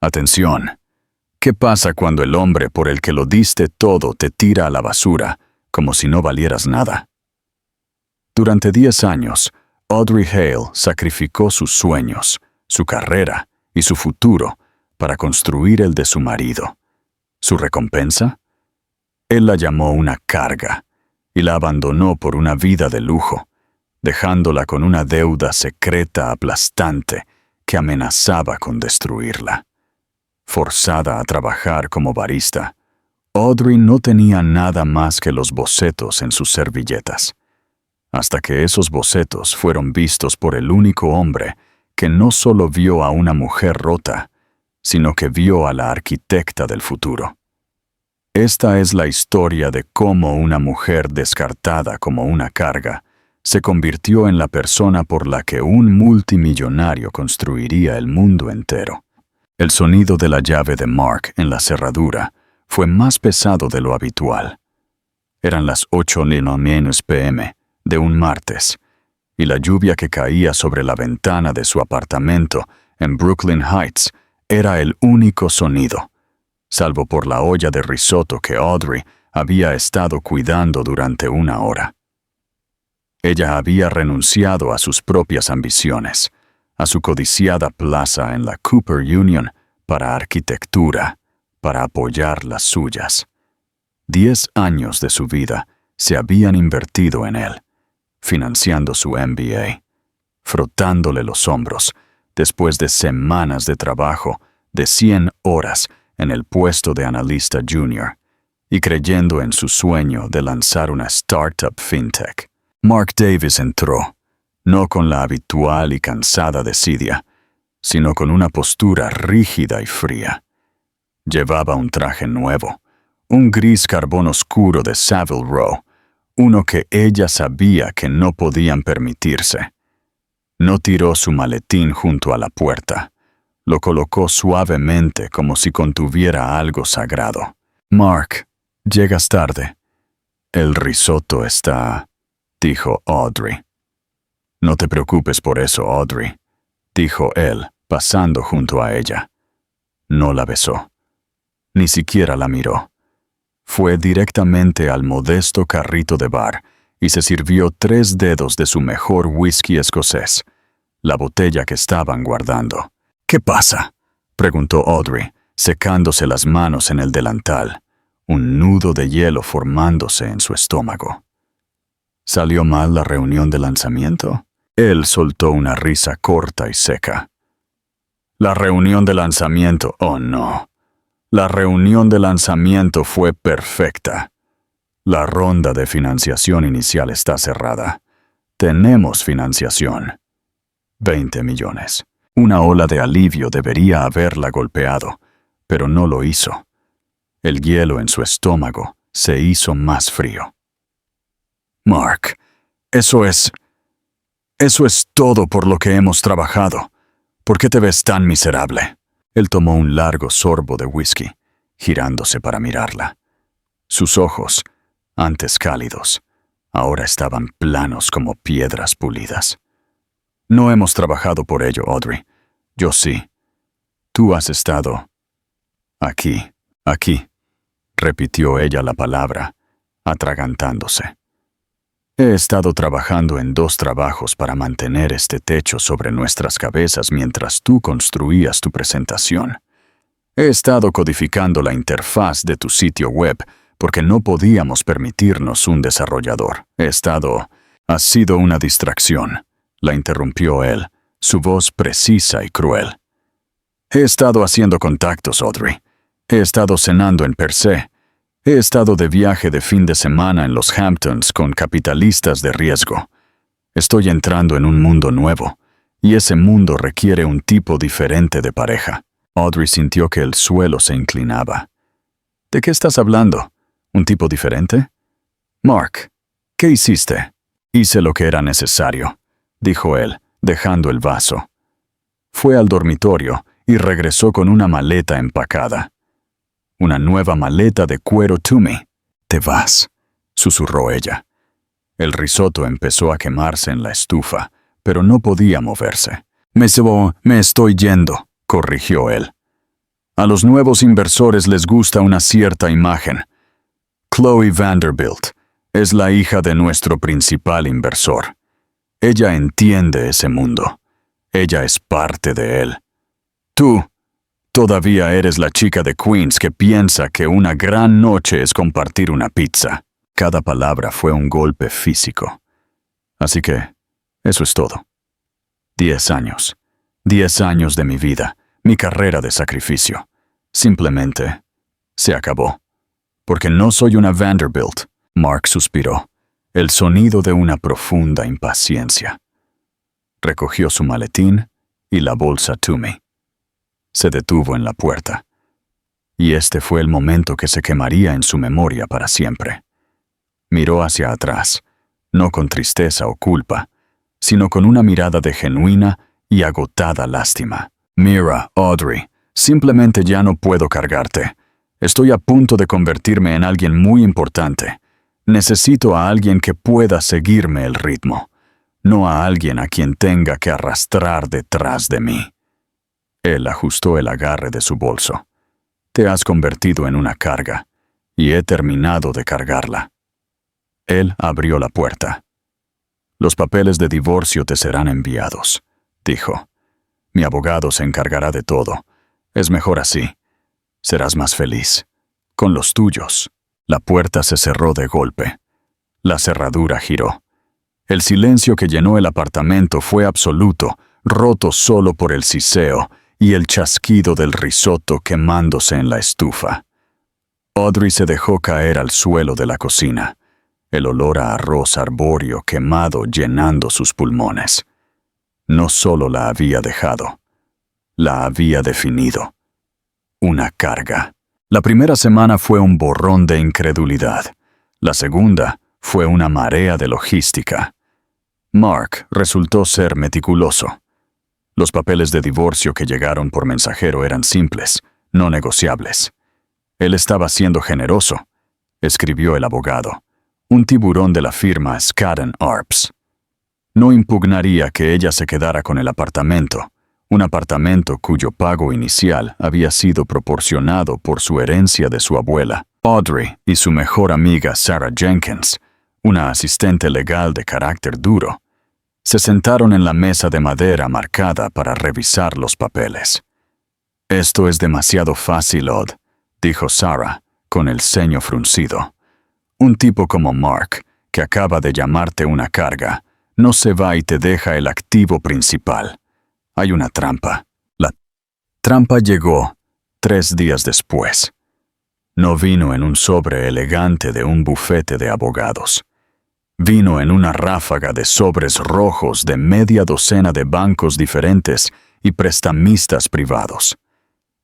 Atención. ¿Qué pasa cuando el hombre por el que lo diste todo te tira a la basura, como si no valieras nada? Durante 10 años, Audrey Hale sacrificó sus sueños, su carrera y su futuro para construir el de su marido. ¿Su recompensa? Él la llamó una carga y la abandonó por una vida de lujo, dejándola con una deuda secreta aplastante que amenazaba con destruirla. Forzada a trabajar como barista, Audrey no tenía nada más que los bocetos en sus servilletas, hasta que esos bocetos fueron vistos por el único hombre que no solo vio a una mujer rota, sino que vio a la arquitecta del futuro. Esta es la historia de cómo una mujer descartada como una carga se convirtió en la persona por la que un multimillonario construiría el mundo entero. El sonido de la llave de Mark en la cerradura fue más pesado de lo habitual. Eran las 8:00 p.m. de un martes, y la lluvia que caía sobre la ventana de su apartamento en Brooklyn Heights era el único sonido, salvo por la olla de risotto que Audrey había estado cuidando durante 1 hora. Ella había renunciado a sus propias ambiciones, a su codiciada plaza en la Cooper Union para arquitectura, para apoyar las suyas. 10 años de su vida se habían invertido en él, financiando su MBA, frotándole los hombros después de semanas de trabajo de 100 horas en el puesto de analista junior y creyendo en su sueño de lanzar una startup fintech. Mark Davis entró, no con la habitual y cansada desidia, sino con una postura rígida y fría. Llevaba un traje nuevo, un gris carbón oscuro de Savile Row, uno que ella sabía que no podían permitirse. No tiró su maletín junto a la puerta. Lo colocó suavemente como si contuviera algo sagrado. «Mark, llegas tarde. El risotto está», dijo Audrey. «No te preocupes por eso, Audrey», dijo él, pasando junto a ella. No la besó. Ni siquiera la miró. Fue directamente al modesto carrito de bar y se sirvió 3 dedos de su mejor whisky escocés, la botella que estaban guardando. «¿Qué pasa?», preguntó Audrey, secándose las manos en el delantal, un nudo de hielo formándose en su estómago. ¿Salió mal la reunión de lanzamiento? Él soltó una risa corta y seca. «La reunión de lanzamiento, oh no. La reunión de lanzamiento fue perfecta. La ronda de financiación inicial está cerrada. Tenemos financiación. 20 millones. Una ola de alivio debería haberla golpeado, pero no lo hizo. El hielo en su estómago se hizo más frío. «Mark, eso es todo por lo que hemos trabajado. ¿Por qué te ves tan miserable?» Él tomó un largo sorbo de whisky, girándose para mirarla. Sus ojos, antes cálidos, ahora estaban planos como piedras pulidas. «No hemos trabajado por ello, Audrey. Yo sí. Tú has estado aquí», repitió ella la palabra, atragantándose. «He estado trabajando en 2 trabajos para mantener este techo sobre nuestras cabezas mientras tú construías tu presentación. He estado codificando la interfaz de tu sitio web porque no podíamos permitirnos un desarrollador. «Has sido una distracción», la interrumpió él, su voz precisa y cruel. «He estado haciendo contactos, Audrey. He estado cenando en Per Se. He estado de viaje de fin de semana en los Hamptons con capitalistas de riesgo. Estoy entrando en un mundo nuevo, y ese mundo requiere un tipo diferente de pareja». Audrey sintió que el suelo se inclinaba. «¿De qué estás hablando? ¿Un tipo diferente?» «Mark, ¿qué hiciste?» «Hice lo que era necesario», dijo él, dejando el vaso. Fue al dormitorio y regresó con una maleta empacada. «Una nueva maleta de cuero Tumi». «Te vas», susurró ella. El risotto empezó a quemarse en la estufa, pero no podía moverse. Me estoy yendo», corrigió él. A los nuevos inversores les gusta una cierta imagen. Chloe Vanderbilt es la hija de nuestro principal inversor. Ella entiende ese mundo. Ella es parte de él. Tú todavía eres la chica de Queens que piensa que una gran noche es compartir una pizza. Cada palabra fue un golpe físico. Así que, eso es todo. 10 años. 10 años de mi vida, mi carrera de sacrificio. Simplemente se acabó. Porque no soy una Vanderbilt. Mark suspiró, el sonido de una profunda impaciencia. Recogió su maletín y la bolsa Toomey. Se detuvo en la puerta. Y este fue el momento que se quemaría en su memoria para siempre. Miró hacia atrás, no con tristeza o culpa, sino con una mirada de genuina y agotada lástima. Mira, Audrey, simplemente ya no puedo cargarte. Estoy a punto de convertirme en alguien muy importante. Necesito a alguien que pueda seguirme el ritmo, no a alguien a quien tenga que arrastrar detrás de mí. Él ajustó el agarre de su bolso. Te has convertido en una carga, y he terminado de cargarla. Él abrió la puerta. Los papeles de divorcio te serán enviados, dijo. Mi abogado se encargará de todo. Es mejor así. Serás más feliz. Con los tuyos. La puerta se cerró de golpe. La cerradura giró. El silencio que llenó el apartamento fue absoluto, roto solo por el siseo y el chasquido del risotto quemándose en la estufa. Audrey se dejó caer al suelo de la cocina, el olor a arroz arbóreo quemado llenando sus pulmones. No solo la había dejado, la había definido. Una carga. La primera semana fue un borrón de incredulidad. La segunda fue una marea de logística. Mark resultó ser meticuloso. Los papeles de divorcio que llegaron por mensajero eran simples, no negociables. Él estaba siendo generoso, escribió el abogado, un tiburón de la firma Skadden Arps. No impugnaría que ella se quedara con el apartamento, un apartamento cuyo pago inicial había sido proporcionado por su herencia de su abuela. Audrey y su mejor amiga Sarah Jenkins, una asistente legal de carácter duro, se sentaron en la mesa de madera marcada para revisar los papeles. Esto es demasiado fácil, Odd, dijo Sarah, con el ceño fruncido. Un tipo como Mark, que acaba de llamarte una carga, no se va y te deja el activo principal. Hay una trampa. La trampa llegó 3 días después. No vino en un sobre elegante de un bufete de abogados. Vino en una ráfaga de sobres rojos de media docena de bancos diferentes y prestamistas privados.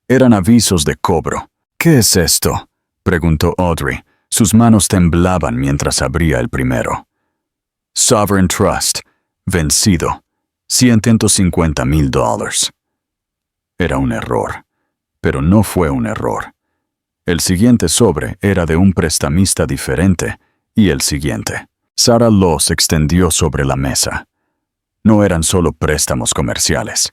Eran avisos de cobro. ¿Qué es esto?, preguntó Audrey. Sus manos temblaban mientras abría el primero. Sovereign Trust, vencido, $150,000. Era un error, pero no fue un error. El siguiente sobre era de un prestamista diferente y el siguiente. Sarah los extendió sobre la mesa. No eran solo préstamos comerciales,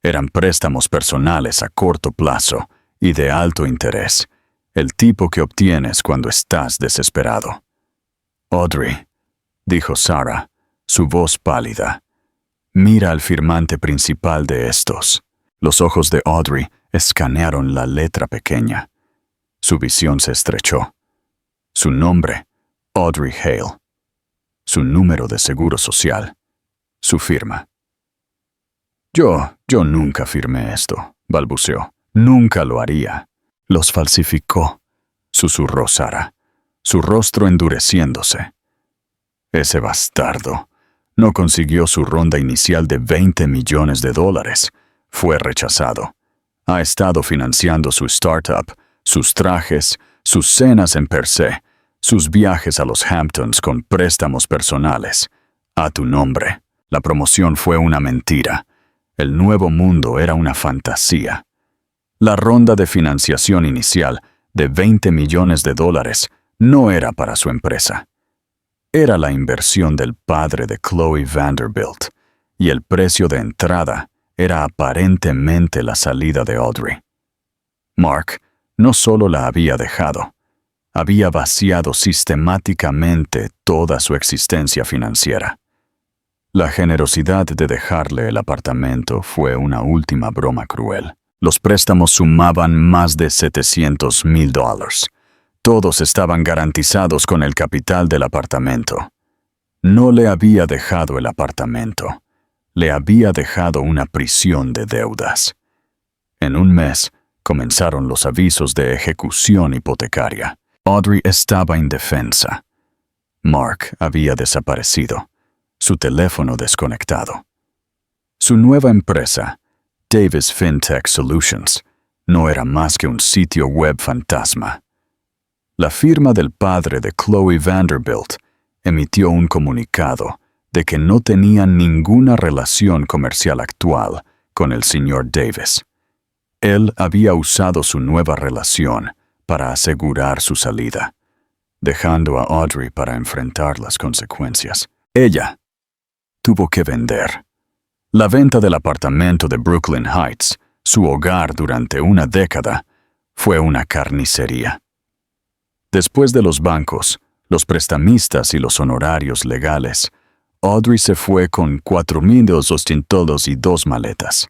eran préstamos personales a corto plazo y de alto interés, el tipo que obtienes cuando estás desesperado. Audrey, dijo Sarah, su voz pálida, mira al firmante principal de estos. Los ojos de Audrey escanearon la letra pequeña. Su visión se estrechó. Su nombre, Audrey Hale. Su número de seguro social. Su firma. Yo nunca firmé esto, balbuceó. Nunca lo haría. Los falsificó, susurró Sarah, su rostro endureciéndose. Ese bastardo no consiguió su ronda inicial de $20 millones. Fue rechazado. Ha estado financiando su startup, sus trajes, sus cenas en per se, sus viajes a los Hamptons con préstamos personales. A tu nombre. La promoción fue una mentira. El nuevo mundo era una fantasía. La ronda de financiación inicial de $20 millones no era para su empresa. Era la inversión del padre de Chloe Vanderbilt, y el precio de entrada era aparentemente la salida de Audrey. Mark no solo la había dejado, había vaciado sistemáticamente toda su existencia financiera. La generosidad de dejarle el apartamento fue una última broma cruel. Los préstamos sumaban más de $700,000. Todos estaban garantizados con el capital del apartamento. No le había dejado el apartamento, le había dejado una prisión de deudas. En un mes comenzaron los avisos de ejecución hipotecaria. Audrey estaba indefensa. Mark había desaparecido, su teléfono desconectado. Su nueva empresa, Davis FinTech Solutions, no era más que un sitio web fantasma. La firma del padre de Chloe Vanderbilt emitió un comunicado de que no tenían ninguna relación comercial actual con el señor Davis. Él había usado su nueva relación para asegurar su salida, dejando a Audrey para enfrentar las consecuencias. Ella tuvo que vender. La venta del apartamento de Brooklyn Heights, su hogar durante una década, fue una carnicería. Después de los bancos, los prestamistas y los honorarios legales, Audrey se fue con $4,200 y 2 maletas.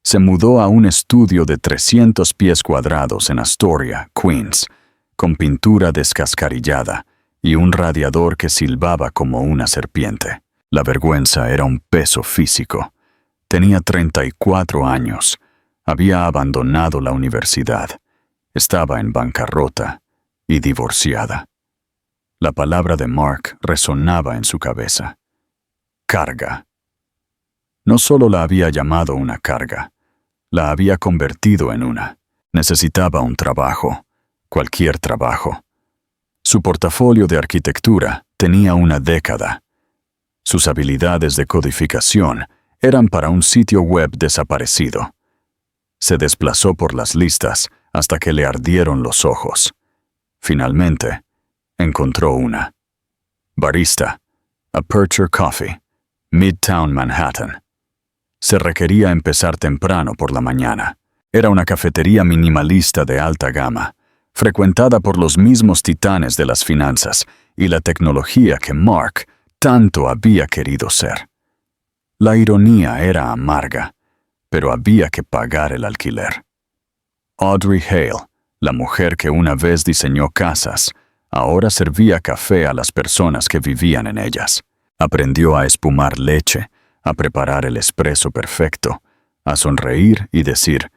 Se mudó a un estudio de 300 pies cuadrados en Astoria, Queens, con pintura descascarillada y un radiador que silbaba como una serpiente. La vergüenza era un peso físico. Tenía 34 años. Había abandonado la universidad. Estaba en bancarrota y divorciada. La palabra de Mark resonaba en su cabeza. Carga. No solo la había llamado una carga, la había convertido en una. Necesitaba un trabajo, cualquier trabajo. Su portafolio de arquitectura tenía una década. Sus habilidades de codificación eran para un sitio web desaparecido. Se desplazó por las listas hasta que le ardieron los ojos. Finalmente, encontró una. Barista, Aperture Coffee, Midtown Manhattan. Se requería empezar temprano por la mañana. Era una cafetería minimalista de alta gama, frecuentada por los mismos titanes de las finanzas y la tecnología que Mark tanto había querido ser. La ironía era amarga, pero había que pagar el alquiler. Audrey Hale, la mujer que una vez diseñó casas, ahora servía café a las personas que vivían en ellas. Aprendió a espumar leche, a preparar el espresso perfecto, a sonreír y decir,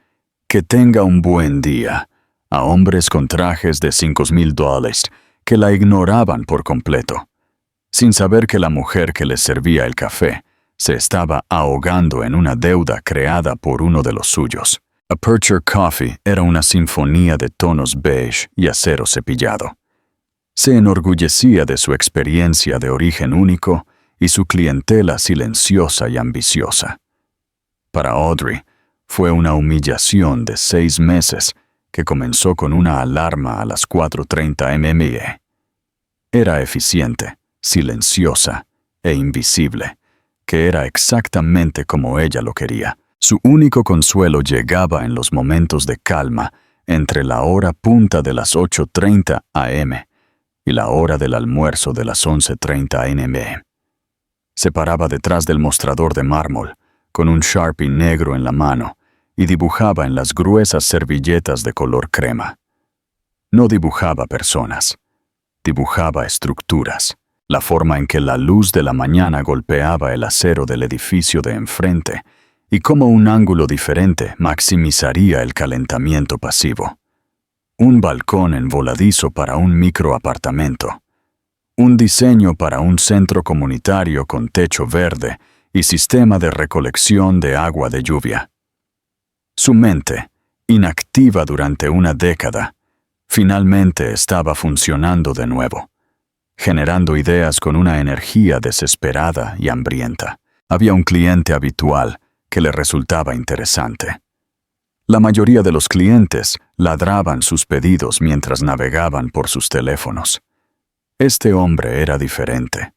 «Que tenga un buen día», a hombres con trajes de $5,000 que la ignoraban por completo, sin saber que la mujer que les servía el café se estaba ahogando en una deuda creada por uno de los suyos. Aperture Coffee era una sinfonía de tonos beige y acero cepillado. Se enorgullecía de su experiencia de origen único y su clientela silenciosa y ambiciosa. Para Audrey, fue una humillación de 6 meses que comenzó con una alarma a las 4:30 m.m. Era eficiente, silenciosa e invisible, que era exactamente como ella lo quería. Su único consuelo llegaba en los momentos de calma entre la hora punta de las 8:30 a.m. y la hora del almuerzo de las 11:30 n.m. Se paraba detrás del mostrador de mármol, con un Sharpie negro en la mano, y dibujaba en las gruesas servilletas de color crema. No dibujaba personas, dibujaba estructuras, la forma en que la luz de la mañana golpeaba el acero del edificio de enfrente y cómo un ángulo diferente maximizaría el calentamiento pasivo. Un balcón en voladizo para un microapartamento. Un diseño para un centro comunitario con techo verde y sistema de recolección de agua de lluvia. Su mente, inactiva durante una década, finalmente estaba funcionando de nuevo, generando ideas con una energía desesperada y hambrienta. Había un cliente habitual que le resultaba interesante. La mayoría de los clientes ladraban sus pedidos mientras navegaban por sus teléfonos. Este hombre era diferente.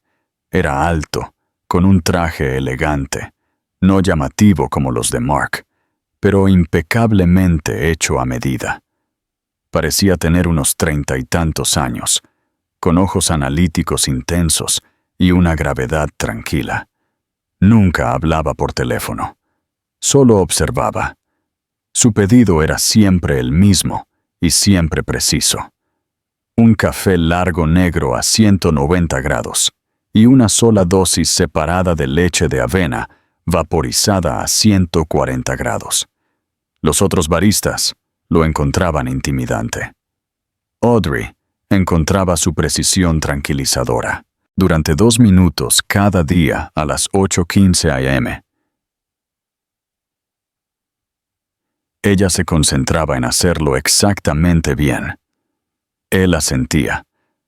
Era alto, con un traje elegante, no llamativo como los de Mark, pero impecablemente hecho a medida. Parecía tener unos 30 y tantos años, con ojos analíticos intensos y una gravedad tranquila. Nunca hablaba por teléfono, solo observaba. Su pedido era siempre el mismo y siempre preciso. Un café largo negro a 190 grados y una sola dosis separada de leche de avena vaporizada a 140 grados. Los otros baristas lo encontraban intimidante. Audrey encontraba su precisión tranquilizadora. Durante 2 minutos cada día a las 8:15 a.m. Ella se concentraba en hacerlo exactamente bien. Él asentía.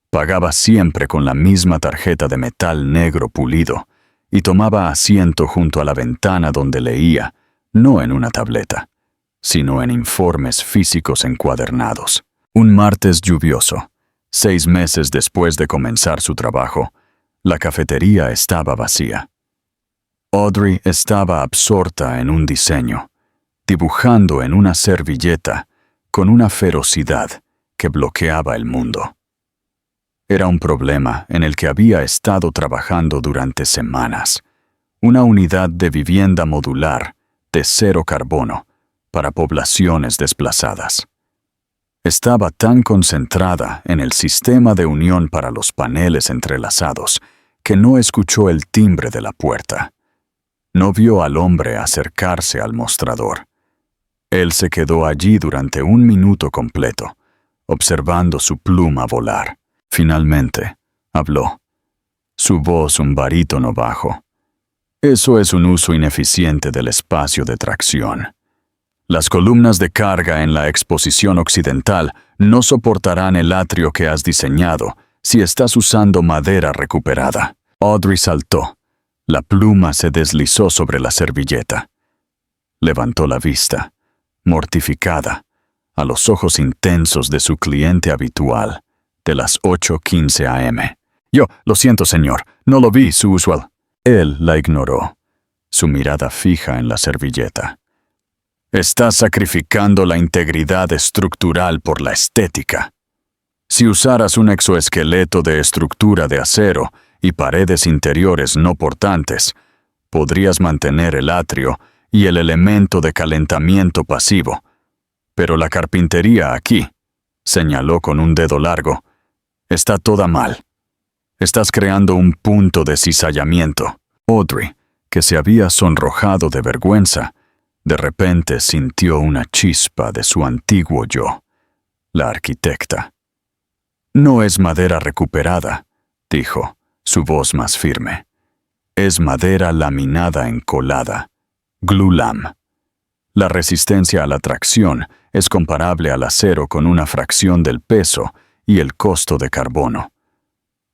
Pagaba siempre con la misma tarjeta de metal negro pulido y tomaba asiento junto a la ventana donde leía, no en una tableta, sino en informes físicos encuadernados. Un martes lluvioso, 6 meses después de comenzar su trabajo, la cafetería estaba vacía. Audrey estaba absorta en un diseño, dibujando en una servilleta con una ferocidad que bloqueaba el mundo. Era un problema en el que había estado trabajando durante semanas. Una unidad de vivienda modular de 0 carbono para poblaciones desplazadas. Estaba tan concentrada en el sistema de unión para los paneles entrelazados que no escuchó el timbre de la puerta. No vio al hombre acercarse al mostrador. Él se quedó allí durante 1 minuto completo, observando su pluma volar. Finalmente, habló. Su voz un barítono bajo. Eso es un uso ineficiente del espacio de tracción. Las columnas de carga en la exposición occidental no soportarán el atrio que has diseñado si estás usando madera recuperada. Audrey saltó. La pluma se deslizó sobre la servilleta. Levantó la vista, mortificada, a los ojos intensos de su cliente habitual, de las 8:15 a.m. Yo, lo siento, señor, no lo vi, su usual. Él la ignoró, su mirada fija en la servilleta. Estás sacrificando la integridad estructural por la estética. Si usaras un exoesqueleto de estructura de acero y paredes interiores no portantes, podrías mantener el atrio y el elemento de calentamiento pasivo. Pero la carpintería aquí, señaló con un dedo largo, está toda mal. Estás creando un punto de cizallamiento. Audrey, que se había sonrojado de vergüenza, de repente sintió una chispa de su antiguo yo, la arquitecta. No es madera recuperada, dijo, su voz más firme. Es madera laminada encolada, glulam. La resistencia a la tracción es comparable al acero con una fracción del peso y el costo de carbono.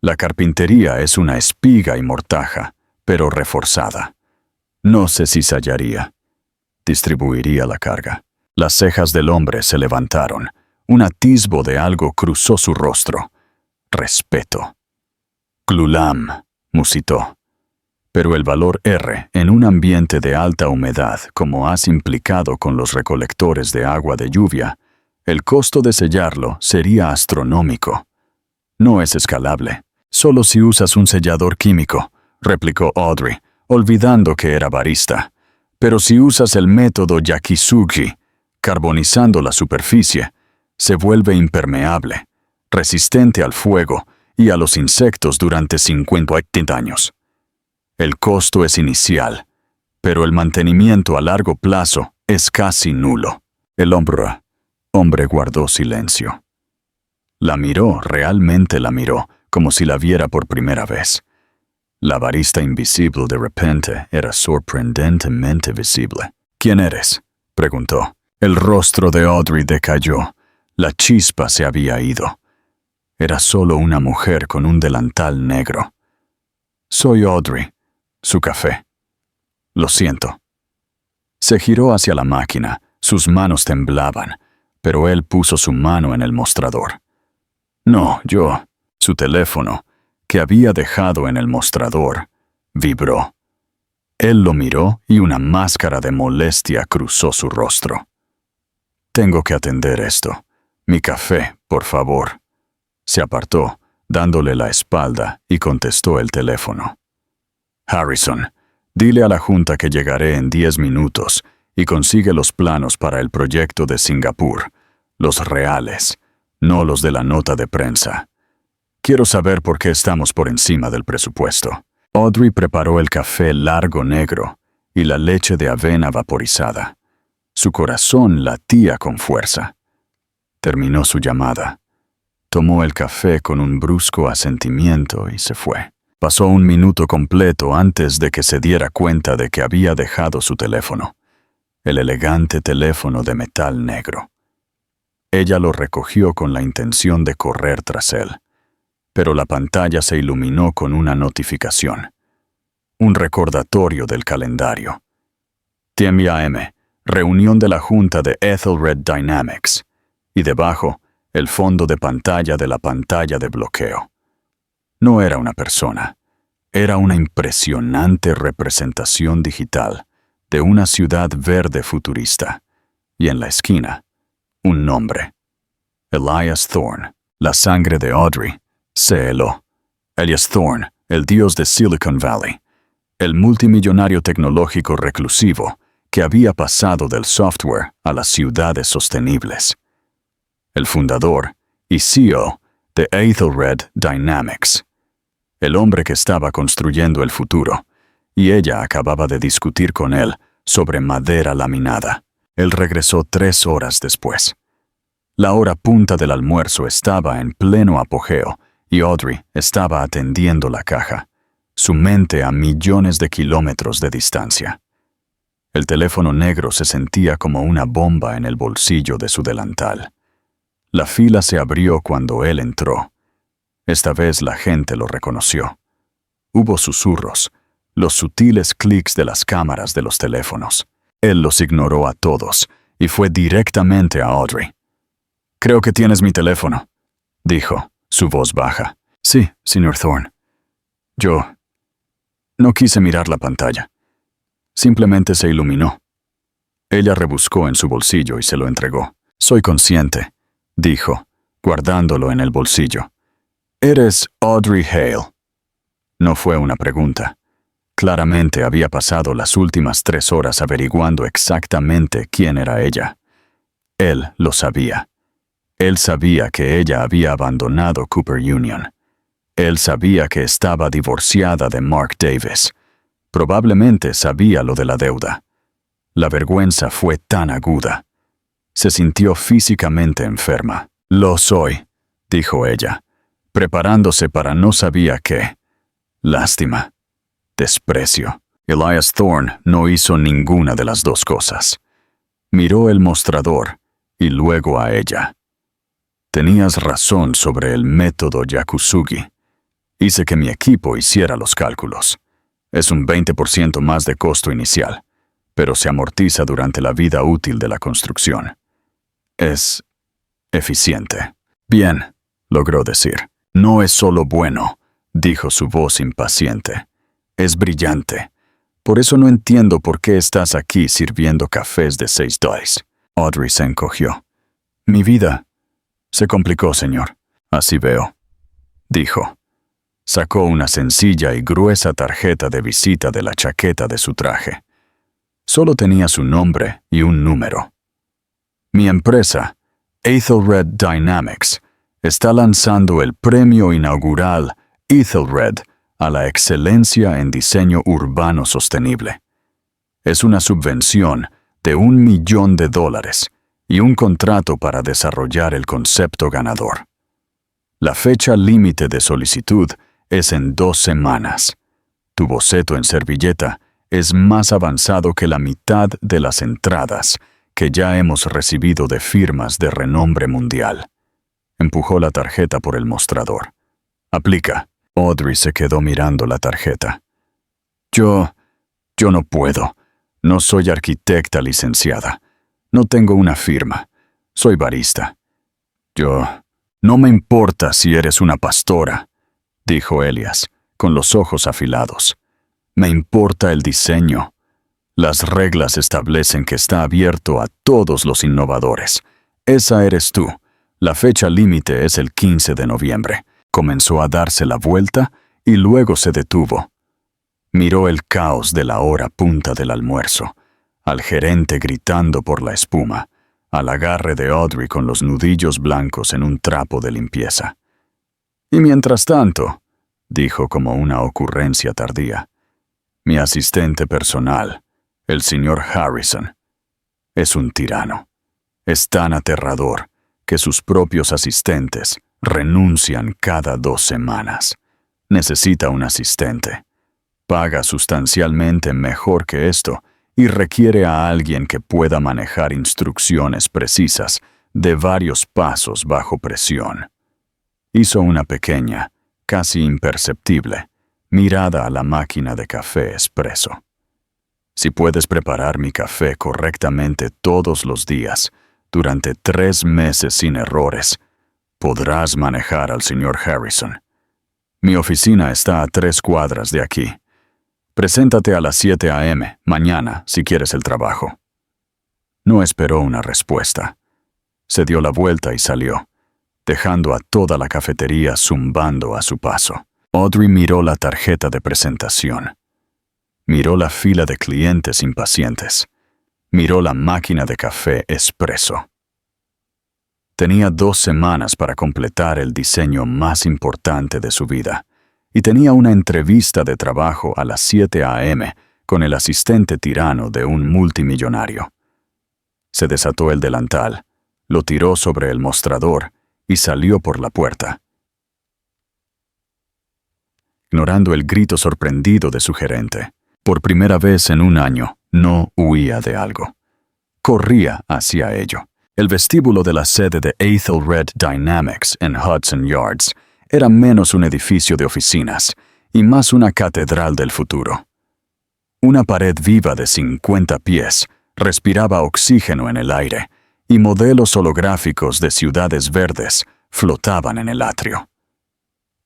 La carpintería es una espiga y mortaja, pero reforzada. No se cizallaría. Distribuiría la carga. Las cejas del hombre se levantaron. Un atisbo de algo cruzó su rostro. Respeto. Glulam, musitó. Pero el valor R en un ambiente de alta humedad, como has implicado con los recolectores de agua de lluvia, el costo de sellarlo sería astronómico. No es escalable. Solo si usas un sellador químico, replicó Audrey, olvidando que era barista. Pero si usas el método Yakisugi, carbonizando la superficie, se vuelve impermeable, resistente al fuego y a los insectos durante 50 años. El costo es inicial, pero el mantenimiento a largo plazo es casi nulo. El hombre guardó silencio. La miró, realmente la miró, como si la viera por primera vez. La barista invisible de repente era sorprendentemente visible. ¿Quién eres?, preguntó. El rostro de Audrey decayó. La chispa se había ido. Era solo una mujer con un delantal negro. Soy Audrey. Su café. Lo siento. Se giró hacia la máquina. Sus manos temblaban, pero él puso su mano en el mostrador. No, yo. Su teléfono, que había dejado en el mostrador, vibró. Él lo miró y una máscara de molestia cruzó su rostro. Tengo que atender esto. Mi café, por favor. Se apartó, dándole la espalda, y contestó el teléfono. Harrison, dile a la junta que llegaré en 10 minutos y consigue los planos para el proyecto de Singapur, los reales, no los de la nota de prensa. Quiero saber por qué estamos por encima del presupuesto. Audrey preparó el café largo negro y la leche de avena vaporizada. Su corazón latía con fuerza. Terminó su llamada. Tomó el café con un brusco asentimiento y se fue. Pasó 1 minuto completo antes de que se diera cuenta de que había dejado su teléfono. El elegante teléfono de metal negro. Ella lo recogió con la intención de correr tras él, pero la pantalla se iluminó con una notificación. Un recordatorio del calendario. 10 a.m., reunión de la junta de Ethelred Dynamics, y debajo, el fondo de pantalla de la pantalla de bloqueo. No era una persona, era una impresionante representación digital de una ciudad verde futurista, y en la esquina, un nombre. Elias Thorne. La sangre de Audrey se heló. Elias Thorne, el dios de Silicon Valley, el multimillonario tecnológico reclusivo que había pasado del software a las ciudades sostenibles. El fundador y CEO de Ethelred Dynamics. El hombre que estaba construyendo el futuro, y ella acababa de discutir con él sobre madera laminada. Él regresó 3 horas después. La hora punta del almuerzo estaba en pleno apogeo y Audrey estaba atendiendo la caja, su mente a millones de kilómetros de distancia. El teléfono negro se sentía como una bomba en el bolsillo de su delantal. La fila se abrió cuando él entró. Esta vez la gente lo reconoció. Hubo susurros, los sutiles clics de las cámaras de los teléfonos. Él los ignoró a todos y fue directamente a Audrey. «Creo que tienes mi teléfono», dijo, su voz baja. «Sí, señor Thorne. Yo no quise mirar la pantalla. Simplemente se iluminó». Ella rebuscó en su bolsillo y se lo entregó. «Soy consciente», dijo, guardándolo en el bolsillo. «Eres Audrey Hale». No fue una pregunta. Claramente había pasado las últimas 3 horas averiguando exactamente quién era ella. Él lo sabía. Él sabía que ella había abandonado Cooper Union. Él sabía que estaba divorciada de Mark Davis. Probablemente sabía lo de la deuda. La vergüenza fue tan aguda. Se sintió físicamente enferma. «Lo soy», dijo ella, preparándose para no sabía qué. Lástima. Desprecio. Elias Thorne no hizo ninguna de las dos cosas. Miró el mostrador y luego a ella. «Tenías razón sobre el método Yakusugi. Hice que mi equipo hiciera los cálculos. Es un 20% más de costo inicial, pero se amortiza durante la vida útil de la construcción. Es eficiente». «Bien», logró decir. «No es solo bueno», dijo su voz impaciente. «Es brillante. Por eso no entiendo por qué estás aquí sirviendo cafés de $6. Audrey se encogió. «Mi vida se complicó, señor». «Así veo», dijo. Sacó una sencilla y gruesa tarjeta de visita de la chaqueta de su traje. Solo tenía su nombre y un número. «Mi empresa, Ethelred Dynamics, está lanzando el premio inaugural Ethelred a la excelencia en diseño urbano sostenible. Es una subvención de $1 millón y un contrato para desarrollar el concepto ganador. La fecha límite de solicitud es en 2 semanas. Tu boceto en servilleta es más avanzado que la mitad de las entradas que ya hemos recibido de firmas de renombre mundial». Empujó la tarjeta por el mostrador. «Aplica». Audrey se quedó mirando la tarjeta. Yo no puedo. No soy arquitecta licenciada. No tengo una firma. Soy barista». «No me importa si eres una pastora», dijo Elias, con los ojos afilados. «Me importa el diseño. Las reglas establecen que está abierto a todos los innovadores. Esa eres tú, La fecha límite es el 15 de noviembre. Comenzó a darse la vuelta y luego se detuvo. Miró el caos de la hora punta del almuerzo, al gerente gritando por la espuma, al agarre de Audrey con los nudillos blancos en un trapo de limpieza. Y mientras tanto, dijo como una ocurrencia tardía, mi asistente personal, el señor Harrison, es un tirano. Es tan aterrador que sus propios asistentes renuncian cada 2 semanas. Necesita un asistente. Paga sustancialmente mejor que esto y requiere a alguien que pueda manejar instrucciones precisas de varios pasos bajo presión. Hizo una pequeña, casi imperceptible, mirada a la máquina de café expreso. Si puedes preparar mi café correctamente todos los días, durante 3 meses sin errores, podrás manejar al señor Harrison. Mi oficina está a 3 cuadras de aquí. Preséntate a las 7 a.m. mañana si quieres el trabajo. No esperó una respuesta. Se dio la vuelta y salió, dejando a toda la cafetería zumbando a su paso. Audrey miró la tarjeta de presentación. Miró la fila de clientes impacientes. Miró la máquina de café expreso. Tenía 2 semanas para completar el diseño más importante de su vida, y tenía una entrevista de trabajo a las 7 a.m. con el asistente tirano de un multimillonario. Se desató el delantal, lo tiró sobre el mostrador y salió por la puerta, ignorando el grito sorprendido de su gerente. Por primera vez en 1 año, no huía de algo. Corría hacia ello. El vestíbulo de la sede de Ethelred Dynamics en Hudson Yards era menos un edificio de oficinas y más una catedral del futuro. Una pared viva de 50 pies respiraba oxígeno en el aire y modelos holográficos de ciudades verdes flotaban en el atrio.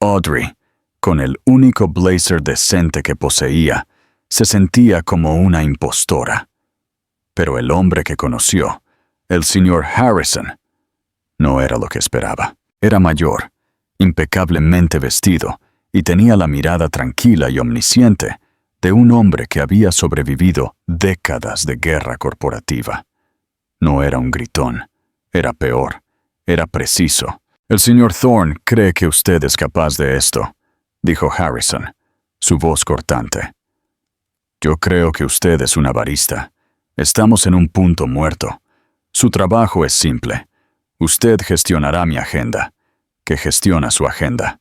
Audrey, con el único blazer decente que poseía, se sentía como una impostora. Pero el hombre que conoció, el señor Harrison, no era lo que esperaba. Era mayor, impecablemente vestido, y tenía la mirada tranquila y omnisciente de un hombre que había sobrevivido décadas de guerra corporativa. No era un gritón, era peor, era preciso. El señor Thorne cree que usted es capaz de esto, dijo Harrison, su voz cortante. Yo creo que usted es una barista. Estamos en un punto muerto. Su trabajo es simple. Usted gestionará mi agenda, que gestiona su agenda.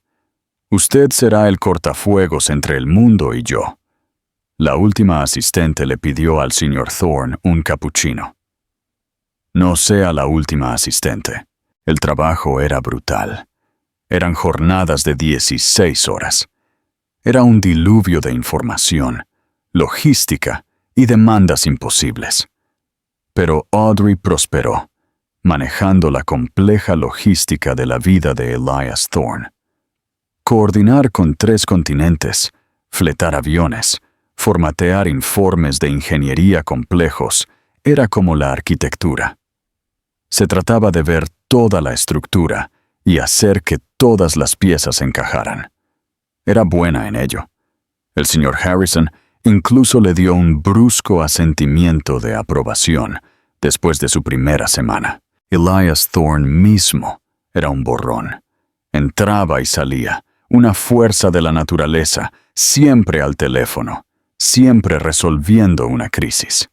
Usted será el cortafuegos entre el mundo y yo. La última asistente le pidió al señor Thorne un cappuccino. No sea la última asistente. El trabajo era brutal. Eran jornadas de 16 horas. Era un diluvio de información, logística y demandas imposibles. Pero Audrey prosperó, manejando la compleja logística de la vida de Elias Thorne. Coordinar con 3 continentes, fletar aviones, formatear informes de ingeniería complejos, era como la arquitectura. Se trataba de ver toda la estructura y hacer que todas las piezas encajaran. Era buena en ello. El señor Harrison incluso le dio un brusco asentimiento de aprobación después de su primera semana. Elias Thorne mismo era un borrón. Entraba y salía, una fuerza de la naturaleza, siempre al teléfono, siempre resolviendo una crisis.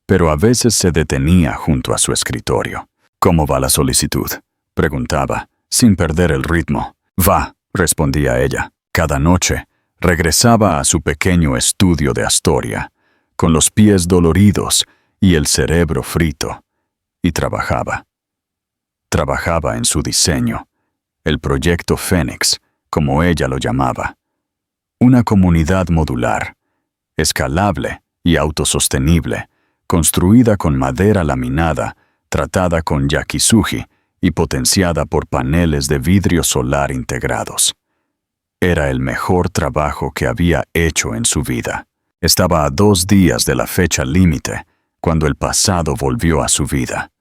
Pero a veces se detenía junto a su escritorio. ¿Cómo va la solicitud?, preguntaba, sin perder el ritmo. Va, respondía ella. Cada noche regresaba a su pequeño estudio de Astoria, con los pies doloridos y el cerebro frito, y trabajaba. Trabajaba en su diseño, el proyecto Fénix, como ella lo llamaba. Una comunidad modular, escalable y autosostenible, construida con madera laminada, tratada con yakizuki y potenciada por paneles de vidrio solar integrados. Era el mejor trabajo que había hecho en su vida. Estaba a 2 días de la fecha límite, cuando el pasado volvió a su vida.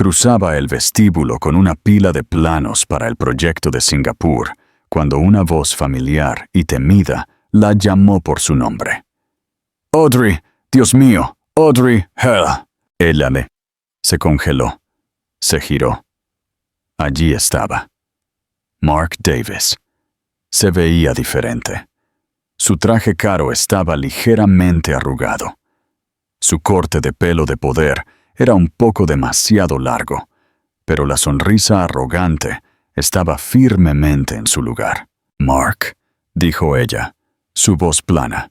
Cruzaba el vestíbulo con una pila de planos para el proyecto de Singapur, cuando una voz familiar y temida la llamó por su nombre. «Audrey, Dios mío, Audrey Hale». Ella se congeló, se giró. Allí estaba. Mark Davis. Se veía diferente. Su traje caro estaba ligeramente arrugado. Su corte de pelo de poder era un poco demasiado largo, pero la sonrisa arrogante estaba firmemente en su lugar. «Mark», dijo ella, su voz plana.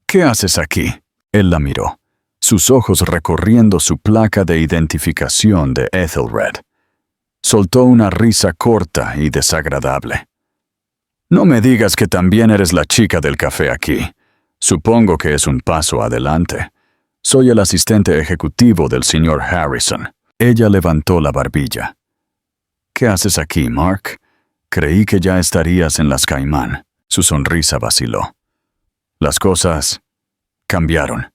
«¿Qué haces aquí?» Él la miró, sus ojos recorriendo su placa de identificación de Ethelred. Soltó una risa corta y desagradable. «No me digas que también eres la chica del café aquí. Supongo que es un paso adelante. Soy el asistente ejecutivo del señor Harrison». Ella levantó la barbilla. «¿Qué haces aquí, Mark? Creí que ya estarías en las Caimán». Su sonrisa vaciló. «Las cosas cambiaron.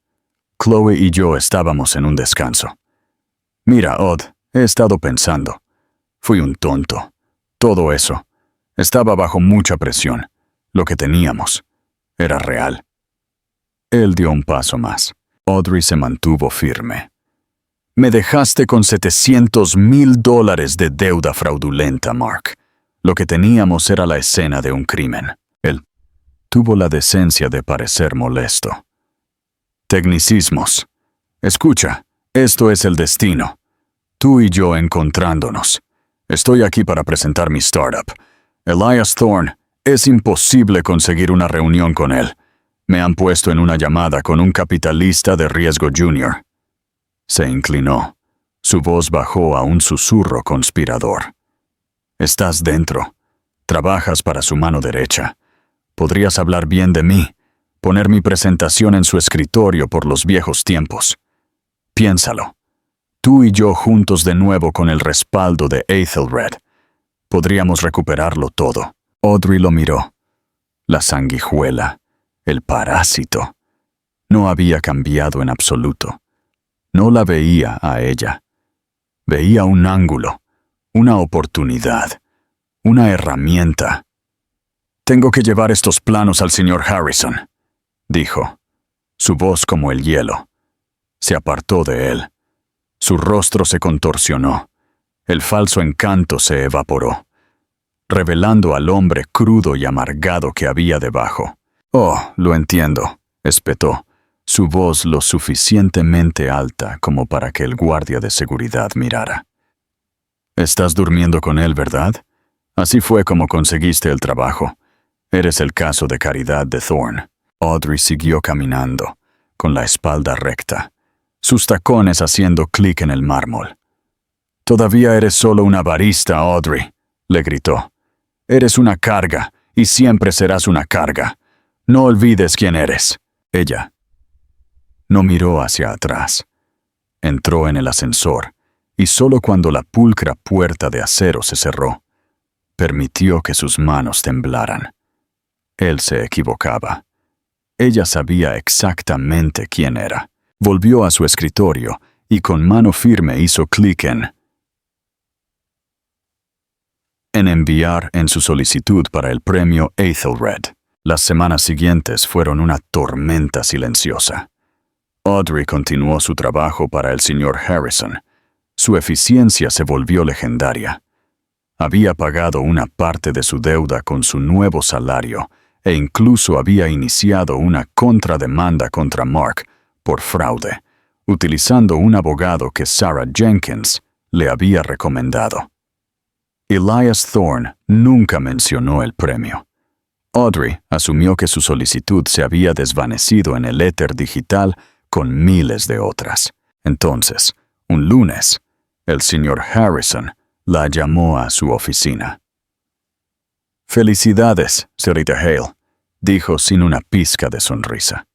Chloe y yo estábamos en un descanso. Mira, Odd, he estado pensando. Fui un tonto. Todo eso. Estaba bajo mucha presión. Lo que teníamos era real». Él dio un paso más. Audrey se mantuvo firme. «Me dejaste con $700,000 de deuda fraudulenta, Mark. Lo que teníamos era la escena de un crimen». Él tuvo la decencia de parecer molesto. «Tecnicismos. Escucha, esto es el destino. Tú y yo encontrándonos. Estoy aquí para presentar mi startup. Elias Thorne, es imposible conseguir una reunión con él. Me han puesto en una llamada con un capitalista de riesgo junior». Se inclinó. Su voz bajó a un susurro conspirador. «Estás dentro. Trabajas para su mano derecha. Podrías hablar bien de mí, poner mi presentación en su escritorio por los viejos tiempos. Piénsalo. Tú y yo juntos de nuevo con el respaldo de Ethelred. Podríamos recuperarlo todo». Audrey lo miró. La sanguijuela, el parásito, no había cambiado en absoluto. No la veía a ella. Veía un ángulo, una oportunidad, una herramienta. «Tengo que llevar estos planos al señor Harrison», dijo, su voz como el hielo. Se apartó de él. Su rostro se contorsionó. El falso encanto se evaporó, revelando al hombre crudo y amargado que había debajo. «Oh, lo entiendo», espetó, su voz lo suficientemente alta como para que el guardia de seguridad mirara. «Estás durmiendo con él, ¿verdad? Así fue como conseguiste el trabajo. Eres el caso de caridad de Thorne». Audrey siguió caminando, con la espalda recta, sus tacones haciendo clic en el mármol. «Todavía eres solo una barista, Audrey», le gritó. «Eres una carga, y siempre serás una carga. No olvides quién eres». Ella no miró hacia atrás. Entró en el ascensor, y solo cuando la pulcra puerta de acero se cerró, permitió que sus manos temblaran. Él se equivocaba. Ella sabía exactamente quién era. Volvió a su escritorio y con mano firme hizo clic en enviar en su solicitud para el premio Ethelred. Las semanas siguientes fueron una tormenta silenciosa. Audrey continuó su trabajo para el señor Harrison. Su eficiencia se volvió legendaria. Había pagado una parte de su deuda con su nuevo salario e incluso había iniciado una contrademanda contra Mark por fraude, utilizando un abogado que Sarah Jenkins le había recomendado. Elias Thorne nunca mencionó el premio. Audrey asumió que su solicitud se había desvanecido en el éter digital con miles de otras. Entonces, un lunes, el señor Harrison la llamó a su oficina. «Felicidades, señorita Hale», dijo sin una pizca de sonrisa.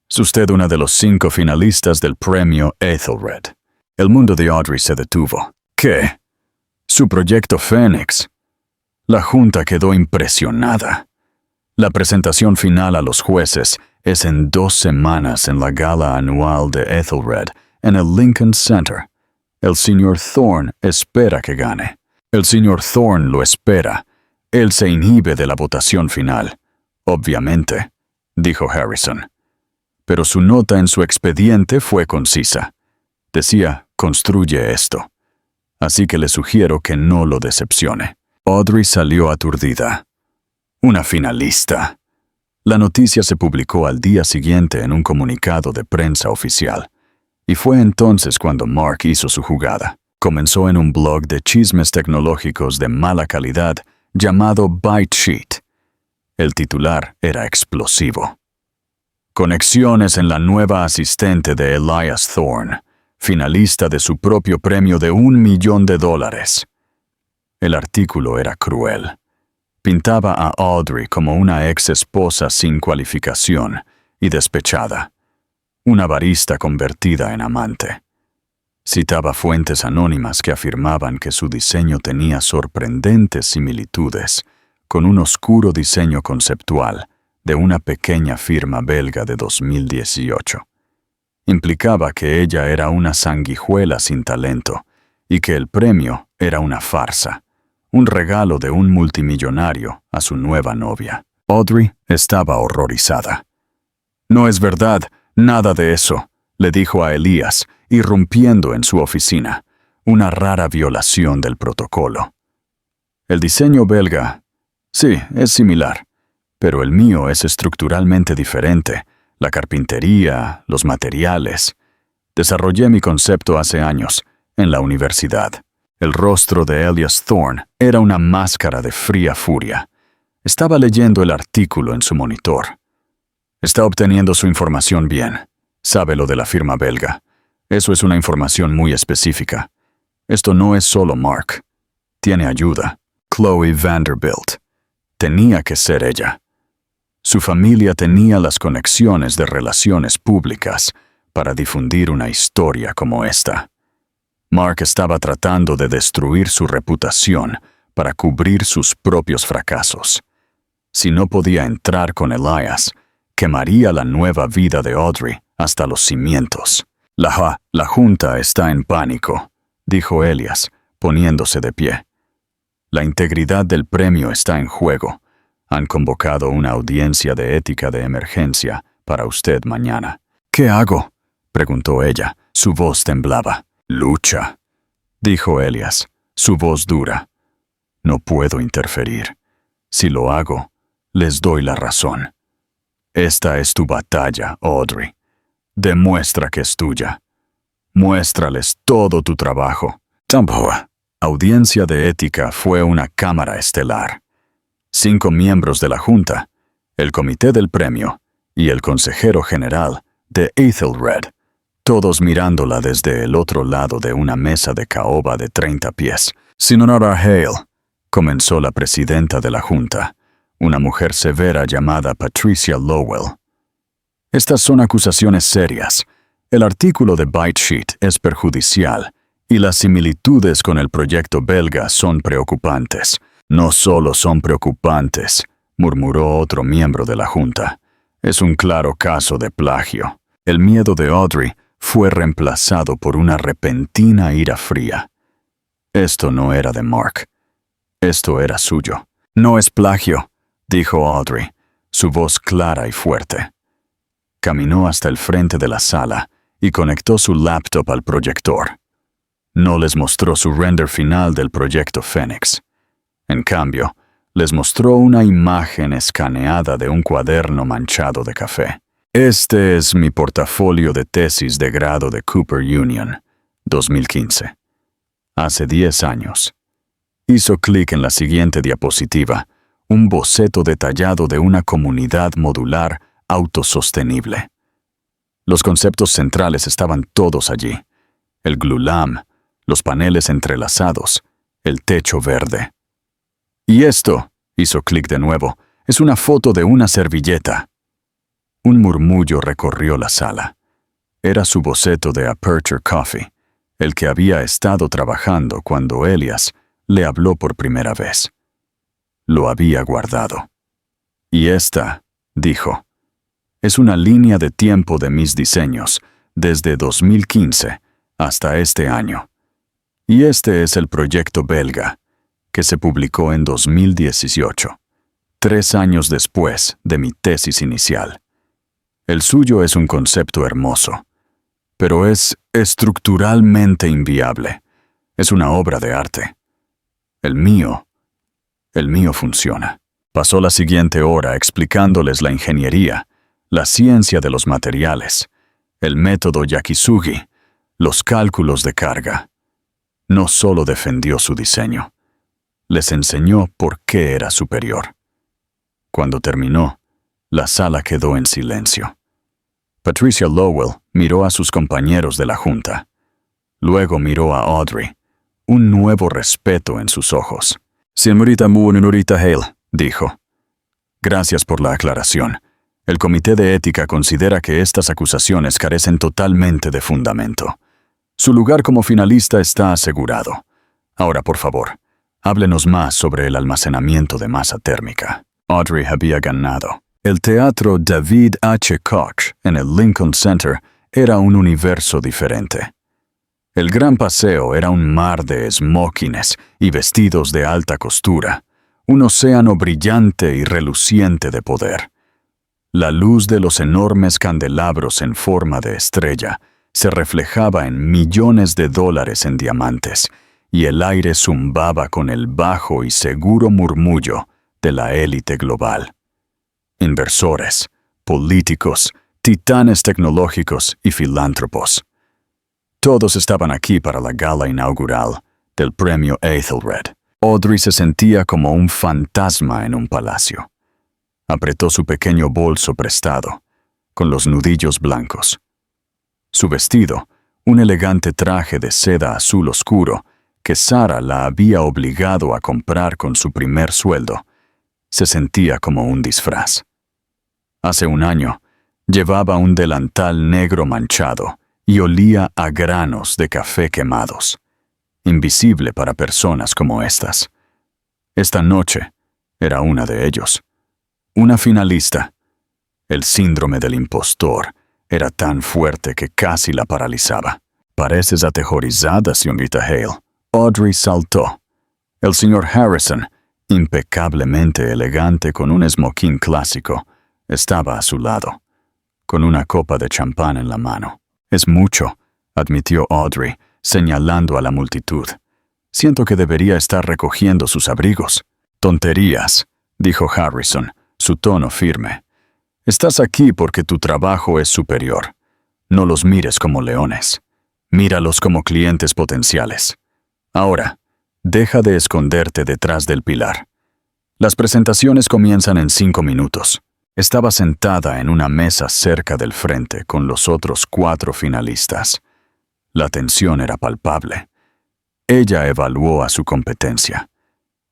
«Es usted una de los 5 finalistas del premio Ethelred». El mundo de Audrey se detuvo. «¿Qué? Su proyecto Fénix». La junta quedó impresionada. La presentación final a los jueces es en 2 semanas en la gala anual de Ethelred en el Lincoln Center. El señor Thorne espera que gane. El señor Thorne lo espera. Él se inhibe de la votación final. Obviamente, dijo Harrison. Pero su nota en su expediente fue concisa. Decía, construye esto. Así que le sugiero que no lo decepcione. Audrey salió aturdida. Una finalista. La noticia se publicó al día siguiente en un comunicado de prensa oficial. Y fue entonces cuando Mark hizo su jugada. Comenzó en un blog de chismes tecnológicos de mala calidad llamado Byte Sheet. El titular era explosivo. Conexiones en la nueva asistente de Elias Thorne, finalista de su propio premio de $1 millón. El artículo era cruel. Pintaba a Audrey como una ex esposa sin cualificación y despechada, una barista convertida en amante. Citaba fuentes anónimas que afirmaban que su diseño tenía sorprendentes similitudes con un oscuro diseño conceptual de una pequeña firma belga de 2018. Implicaba que ella era una sanguijuela sin talento y que el premio era una farsa, un regalo de un multimillonario a su nueva novia. Audrey estaba horrorizada. «No es verdad, nada de eso», le dijo a Elias, irrumpiendo en su oficina, una rara violación del protocolo. «El diseño belga, sí, es similar, pero el mío es estructuralmente diferente. La carpintería, los materiales. Desarrollé mi concepto hace años, en la universidad». El rostro de Elias Thorne era una máscara de fría furia. Estaba leyendo el artículo en su monitor. «Está obteniendo su información bien. Sabe lo de la firma belga. Eso es una información muy específica. Esto no es solo Mark. Tiene ayuda. Chloe Vanderbilt. Tenía que ser ella. Su familia tenía las conexiones de relaciones públicas para difundir una historia como esta. Mark estaba tratando de destruir su reputación para cubrir sus propios fracasos. Si no podía entrar con Elias, quemaría la nueva vida de Audrey hasta los cimientos. La junta está en pánico», dijo Elias, poniéndose de pie. «La integridad del premio está en juego. Han convocado una audiencia de ética de emergencia para usted mañana». «¿Qué hago?», preguntó ella. Su voz temblaba. «Lucha», dijo Elias, su voz dura. «No puedo interferir. Si lo hago, les doy la razón. Esta es tu batalla, Audrey. Demuestra que es tuya. Muéstrales todo tu trabajo». Audiencia de ética fue una cámara estelar. 5 miembros de la Junta, el comité del premio y el consejero general de Ethelred, todos mirándola desde el otro lado de una mesa de caoba de 30 pies. «Señora Hale», comenzó la presidenta de la Junta, una mujer severa llamada Patricia Lowell. «Estas son acusaciones serias. El artículo de Byte Sheet es perjudicial y las similitudes con el proyecto belga son preocupantes». «No solo son preocupantes», murmuró otro miembro de la Junta. «Es un claro caso de plagio». El miedo de Audrey fue reemplazado por una repentina ira fría. Esto no era de Mark. Esto era suyo. «No es plagio», dijo Audrey, su voz clara y fuerte. Caminó hasta el frente de la sala y conectó su laptop al proyector. No les mostró su render final del proyecto Phoenix. En cambio, les mostró una imagen escaneada de un cuaderno manchado de café. «Este es mi portafolio de tesis de grado de Cooper Union, 2015. Hace 10 años». Hizo clic en la siguiente diapositiva, un boceto detallado de una comunidad modular autosostenible. Los conceptos centrales estaban todos allí. El glulam, los paneles entrelazados, el techo verde. «Y esto», hizo clic de nuevo, «es una foto de una servilleta». Un murmullo recorrió la sala. Era su boceto de Aperture Coffee, el que había estado trabajando cuando Elias le habló por primera vez. Lo había guardado. «Y esta», dijo, «es una línea de tiempo de mis diseños, desde 2015 hasta este año. Y este es el proyecto belga, que se publicó en 2018, 3 años después de mi tesis inicial. El suyo es un concepto hermoso, pero es estructuralmente inviable. Es una obra de arte. El mío funciona. Pasó la siguiente hora explicándoles la ingeniería, la ciencia de los materiales, el método Yakisugi, los cálculos de carga. No solo defendió su diseño, les enseñó por qué era superior. Cuando terminó, la sala quedó en silencio. Patricia Lowell miró a sus compañeros de la junta. Luego miró a Audrey, un nuevo respeto en sus ojos. «Señorita Hale», dijo. «Gracias por la aclaración. El Comité de Ética considera que estas acusaciones carecen totalmente de fundamento. Su lugar como finalista está asegurado. Ahora, por favor, háblenos más sobre el almacenamiento de masa térmica». Audrey había ganado. El teatro David H. Koch en el Lincoln Center era un universo diferente. El gran paseo era un mar de smokines y vestidos de alta costura, un océano brillante y reluciente de poder. La luz de los enormes candelabros en forma de estrella se reflejaba en millones de dólares en diamantes, y el aire zumbaba con el bajo y seguro murmullo de la élite global. Inversores, políticos, titanes tecnológicos y filántropos. Todos estaban aquí para la gala inaugural del premio Ethelred. Audrey se sentía como un fantasma en un palacio. Apretó su pequeño bolso prestado, con los nudillos blancos. Su vestido, un elegante traje de seda azul oscuro, que Sara la había obligado a comprar con su primer sueldo, se sentía como un disfraz. Hace un año, llevaba un delantal negro manchado y olía a granos de café quemados, invisible para personas como estas. Esta noche era una de ellos, una finalista. El síndrome del impostor era tan fuerte que casi la paralizaba. «Pareces aterrorizada, señorita Hale». Audrey saltó. El señor Harrison, impecablemente elegante con un smoking clásico, estaba a su lado, con una copa de champán en la mano. «Es mucho», admitió Audrey, señalando a la multitud. «Siento que debería estar recogiendo sus abrigos». «Tonterías», dijo Harrison, su tono firme. «Estás aquí porque tu trabajo es superior. No los mires como leones. Míralos como clientes potenciales. Ahora, deja de esconderte detrás del pilar. Las presentaciones comienzan en 5 minutos». Estaba sentada en una mesa cerca del frente con los otros 4 finalistas. La tensión era palpable. Ella evaluó a su competencia.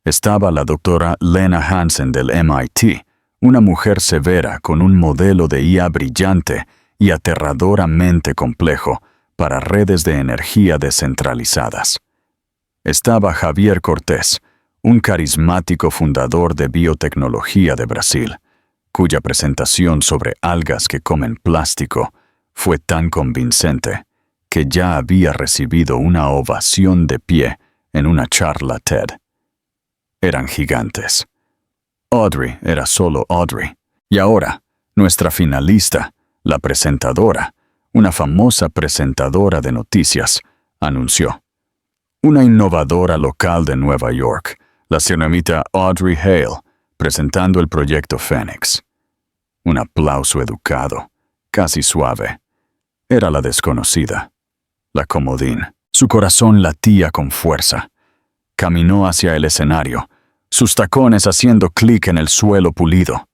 Estaba la doctora Lena Hansen del MIT, una mujer severa con un modelo de IA brillante y aterradoramente complejo para redes de energía descentralizadas. Estaba Javier Cortés, un carismático fundador de biotecnología de Brasil, cuya presentación sobre algas que comen plástico fue tan convincente que ya había recibido una ovación de pie en una charla TED. Eran gigantes. Audrey era solo Audrey. Y ahora, nuestra finalista, la presentadora, una famosa presentadora de noticias, anunció. Una innovadora local de Nueva York, la señorita Audrey Hale, presentando el proyecto Fénix. Un aplauso educado, casi suave. Era la desconocida, la comodín. Su corazón latía con fuerza. Caminó hacia el escenario, sus tacones haciendo clic en el suelo pulido.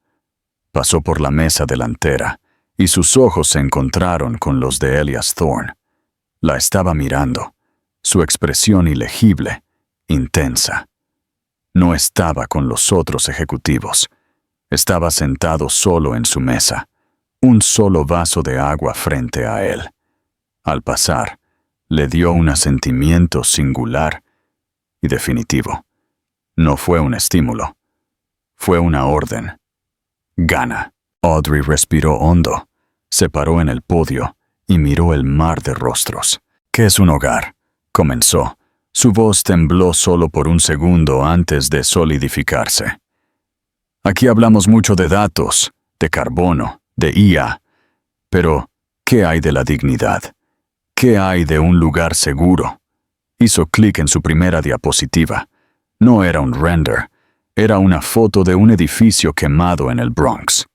Pasó por la mesa delantera y sus ojos se encontraron con los de Elias Thorne. La estaba mirando, su expresión ilegible, intensa. No estaba con los otros ejecutivos. Estaba sentado solo en su mesa, un solo vaso de agua frente a él. Al pasar, le dio un asentimiento singular y definitivo. No fue un estímulo, fue una orden. Gana. Audrey respiró hondo, se paró en el podio y miró el mar de rostros. «¿Qué es un hogar?», comenzó, Su voz tembló solo por un segundo antes de solidificarse. Aquí hablamos mucho de datos, de carbono, de IA. Pero, ¿qué hay de la dignidad? ¿Qué hay de un lugar seguro? Hizo clic en su primera diapositiva. No era un render, era una foto de un edificio quemado en el Bronx.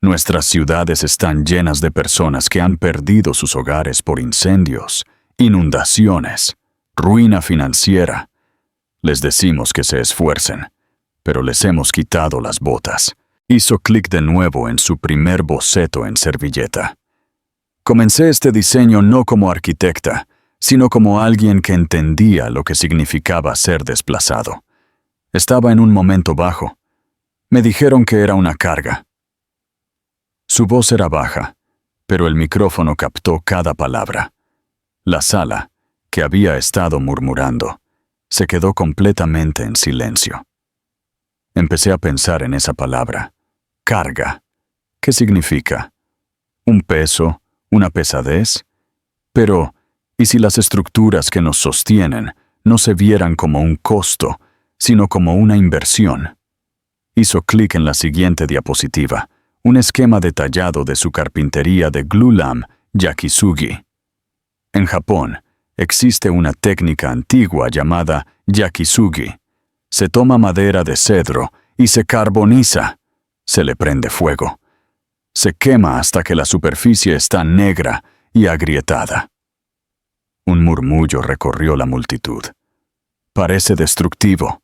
Nuestras ciudades están llenas de personas que han perdido sus hogares por incendios, inundaciones, ruina financiera. Les decimos que se esfuercen, pero les hemos quitado las botas. Hizo clic de nuevo en su primer boceto en servilleta. Comencé este diseño no como arquitecta, sino como alguien que entendía lo que significaba ser desplazado. Estaba en un momento bajo. Me dijeron que era una carga. Su voz era baja, pero el micrófono captó cada palabra. La sala, que había estado murmurando, se quedó completamente en silencio. Empecé a pensar en esa palabra. Carga. ¿Qué significa? ¿Un peso? ¿Una pesadez? Pero, ¿y si las estructuras que nos sostienen no se vieran como un costo, sino como una inversión? Hizo clic en la siguiente diapositiva, un esquema detallado de su carpintería de glulam yakisugi. En Japón, existe una técnica antigua llamada yakisugi. Se toma madera de cedro y se carboniza. Se le prende fuego. Se quema hasta que la superficie está negra y agrietada. Un murmullo recorrió la multitud. Parece destructivo,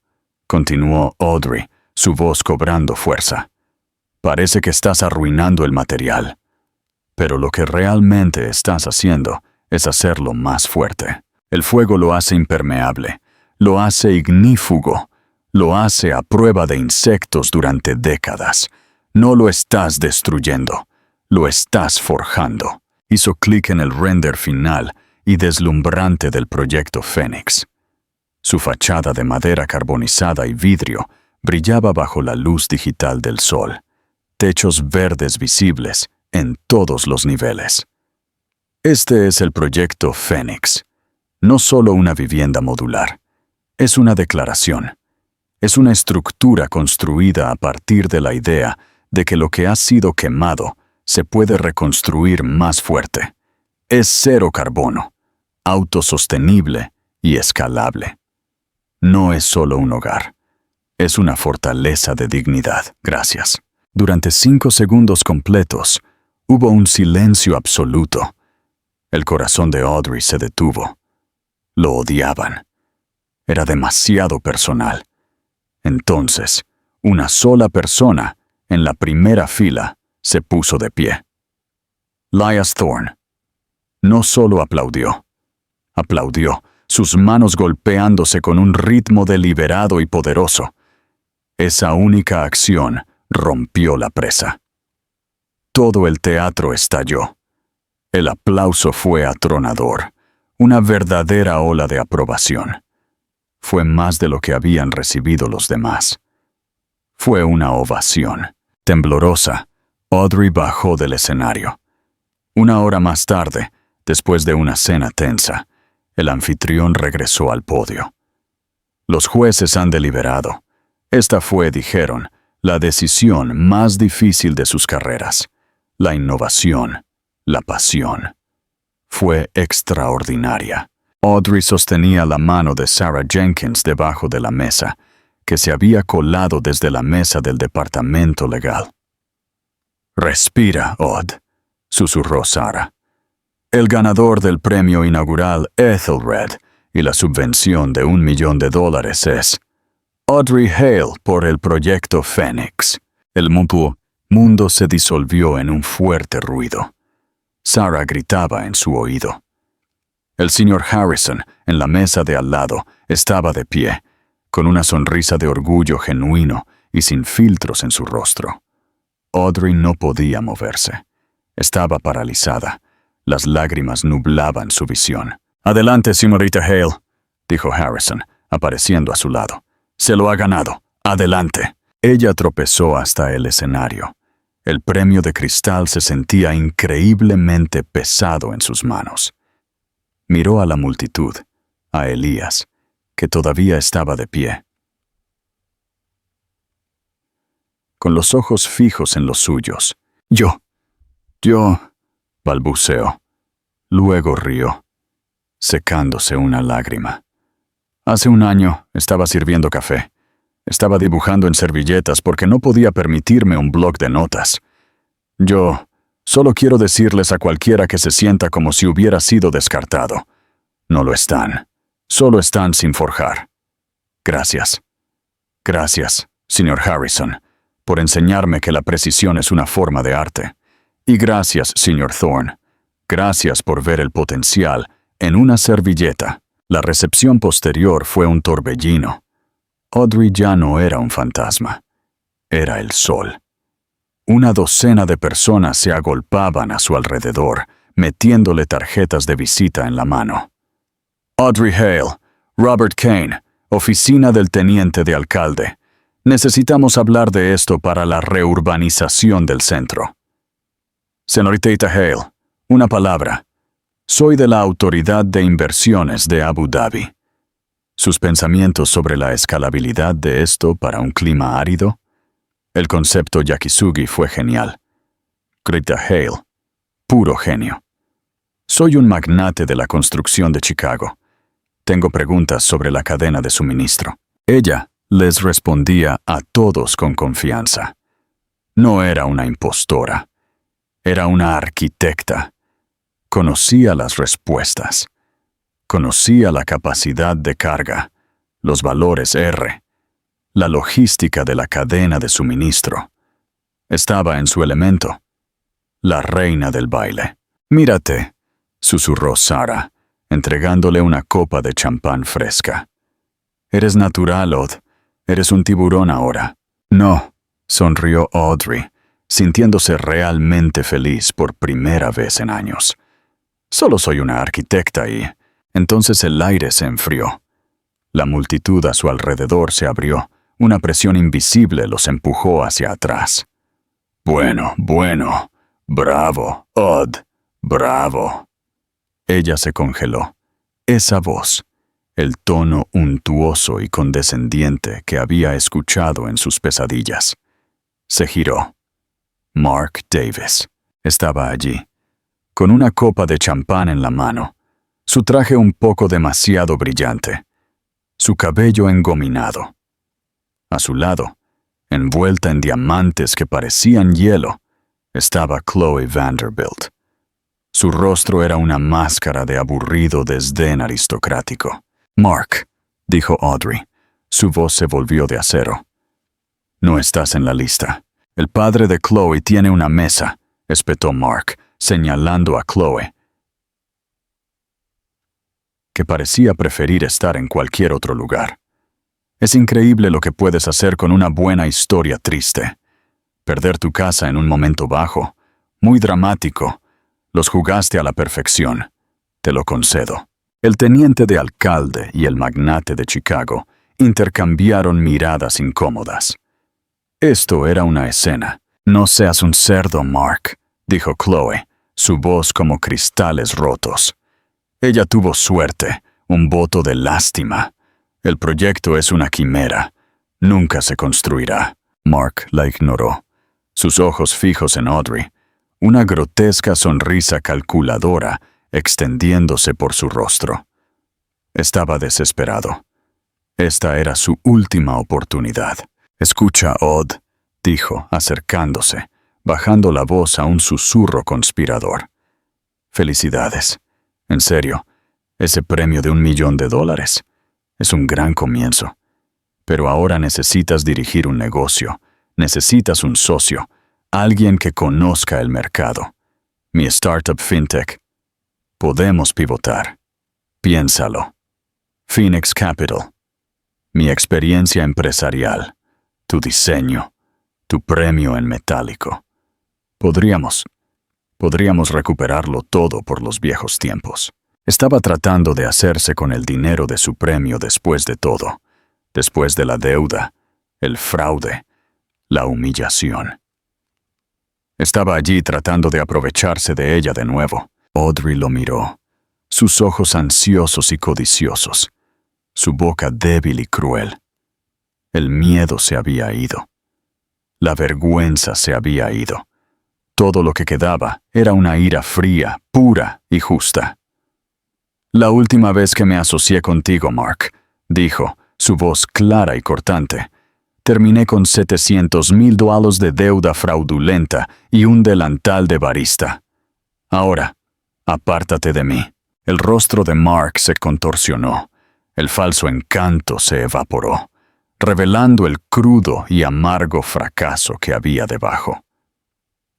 continuó Audrey, su voz cobrando fuerza. Parece que estás arruinando el material. Pero lo que realmente estás haciendo es hacerlo más fuerte. El fuego lo hace impermeable, lo hace ignífugo, lo hace a prueba de insectos durante décadas. No lo estás destruyendo, lo estás forjando. Hizo clic en el render final y deslumbrante del proyecto Fénix. Su fachada de madera carbonizada y vidrio brillaba bajo la luz digital del sol. Techos verdes visibles en todos los niveles. Este es el proyecto Fénix. No solo una vivienda modular. Es una declaración. Es una estructura construida a partir de la idea de que lo que ha sido quemado se puede reconstruir más fuerte. Es cero carbono, autosostenible y escalable. No es solo un hogar. Es una fortaleza de dignidad. Gracias. Durante 5 segundos completos, hubo un silencio absoluto. El corazón de Audrey se detuvo. Lo odiaban. Era demasiado personal. Entonces, una sola persona, en la primera fila, se puso de pie. Lias Thorne. No solo aplaudió, sus manos golpeándose con un ritmo deliberado y poderoso. Esa única acción rompió la presa. Todo el teatro estalló. El aplauso fue atronador, una verdadera ola de aprobación. Fue más de lo que habían recibido los demás. Fue una ovación. Temblorosa, Audrey bajó del escenario. 1 hora más tarde, después de una cena tensa, el anfitrión regresó al podio. Los jueces han deliberado. Esta fue, dijeron, la decisión más difícil de sus carreras. La innovación, la pasión. Fue extraordinaria. Audrey sostenía la mano de Sarah Jenkins debajo de la mesa, que se había colado desde la mesa del departamento legal. «Respira, Aud», susurró Sarah. «El ganador del premio inaugural Ethelred y la subvención de $1 millón es Audrey Hale por el proyecto Fénix». El mundo se disolvió en un fuerte ruido. Sarah gritaba en su oído. El señor Harrison, en la mesa de al lado, estaba de pie, con una sonrisa de orgullo genuino y sin filtros en su rostro. Audrey no podía moverse. Estaba paralizada. Las lágrimas nublaban su visión. «Adelante, señorita Hale», dijo Harrison, apareciendo a su lado. «Se lo ha ganado. Adelante». Ella tropezó hasta el escenario. El premio de cristal se sentía increíblemente pesado en sus manos. Miró a la multitud, a Elías, que todavía estaba de pie. Con los ojos fijos en los suyos. Yo, balbuceó. Luego rió, secándose una lágrima. Hace un año estaba sirviendo café. Estaba dibujando en servilletas porque no podía permitirme un bloc de notas. Yo solo quiero decirles a cualquiera que se sienta como si hubiera sido descartado. No lo están. Solo están sin forjar. Gracias. Gracias, señor Harrison, por enseñarme que la precisión es una forma de arte. Y gracias, señor Thorne. Gracias por ver el potencial en una servilleta. La recepción posterior fue un torbellino. Audrey ya no era un fantasma. Era el sol. Una docena de personas se agolpaban a su alrededor, metiéndole tarjetas de visita en la mano. Audrey Hale, Robert Kane, oficina del teniente de alcalde. Necesitamos hablar de esto para la reurbanización del centro. Señorita Hale, una palabra. Soy de la Autoridad de Inversiones de Abu Dhabi. ¿Sus pensamientos sobre la escalabilidad de esto para un clima árido? El concepto Yakisugi fue genial. Greta Hale, puro genio. Soy un magnate de la construcción de Chicago. Tengo preguntas sobre la cadena de suministro. Ella les respondía a todos con confianza. No era una impostora. Era una arquitecta. Conocía las respuestas. Conocía la capacidad de carga, los valores R, la logística de la cadena de suministro. Estaba en su elemento. La reina del baile. «Mírate», susurró Sarah, entregándole una copa de champán fresca. «Eres natural, Odd. Eres un tiburón ahora». «No», sonrió Audrey, sintiéndose realmente feliz por primera vez en años. «Solo soy una arquitecta y...» Entonces el aire se enfrió. La multitud a su alrededor se abrió. Una presión invisible los empujó hacia atrás. «Bueno, bravo, Odd, bravo». Ella se congeló. Esa voz, el tono untuoso y condescendiente que había escuchado en sus pesadillas. Se giró. Mark Davis estaba allí, con una copa de champán en la mano, su traje un poco demasiado brillante, su cabello engominado. A su lado, envuelta en diamantes que parecían hielo, estaba Chloe Vanderbilt. Su rostro era una máscara de aburrido desdén aristocrático. «Mark», dijo Audrey. Su voz se volvió de acero. «No estás en la lista. El padre de Chloe tiene una mesa», espetó Mark, señalando a Chloe, que parecía preferir estar en cualquier otro lugar. «Es increíble lo que puedes hacer con una buena historia triste. Perder tu casa en un momento bajo, muy dramático. Los jugaste a la perfección. Te lo concedo». El teniente de alcalde y el magnate de Chicago intercambiaron miradas incómodas. Esto era una escena. «No seas un cerdo, Mark», dijo Chloe, su voz como cristales rotos. Ella tuvo suerte, un voto de lástima. El proyecto es una quimera. Nunca se construirá. Mark la ignoró. Sus ojos fijos en Audrey. Una grotesca sonrisa calculadora extendiéndose por su rostro. Estaba desesperado. Esta era su última oportunidad. «Escucha, Odd», dijo, acercándose, bajando la voz a un susurro conspirador. «Felicidades. En serio, ese premio de $1 millón es un gran comienzo. Pero ahora necesitas dirigir un negocio, necesitas un socio, alguien que conozca el mercado. Mi startup fintech. Podemos pivotar. Piénsalo. Phoenix Capital. Mi experiencia empresarial, tu diseño, tu premio en metálico. Podríamos recuperarlo todo por los viejos tiempos». Estaba tratando de hacerse con el dinero de su premio después de todo, después de la deuda, el fraude, la humillación. Estaba allí tratando de aprovecharse de ella de nuevo. Audrey lo miró. sus ojos ansiosos y codiciosos, su boca débil y cruel. El miedo se había ido. La vergüenza se había ido. Todo lo que quedaba era una ira fría, pura y justa. «La última vez que me asocié contigo, Mark», dijo, su voz clara y cortante, «terminé con $700,000 de deuda fraudulenta y un delantal de barista. Ahora, apártate de mí». El rostro de Mark se contorsionó. El falso encanto se evaporó, revelando el crudo y amargo fracaso que había debajo.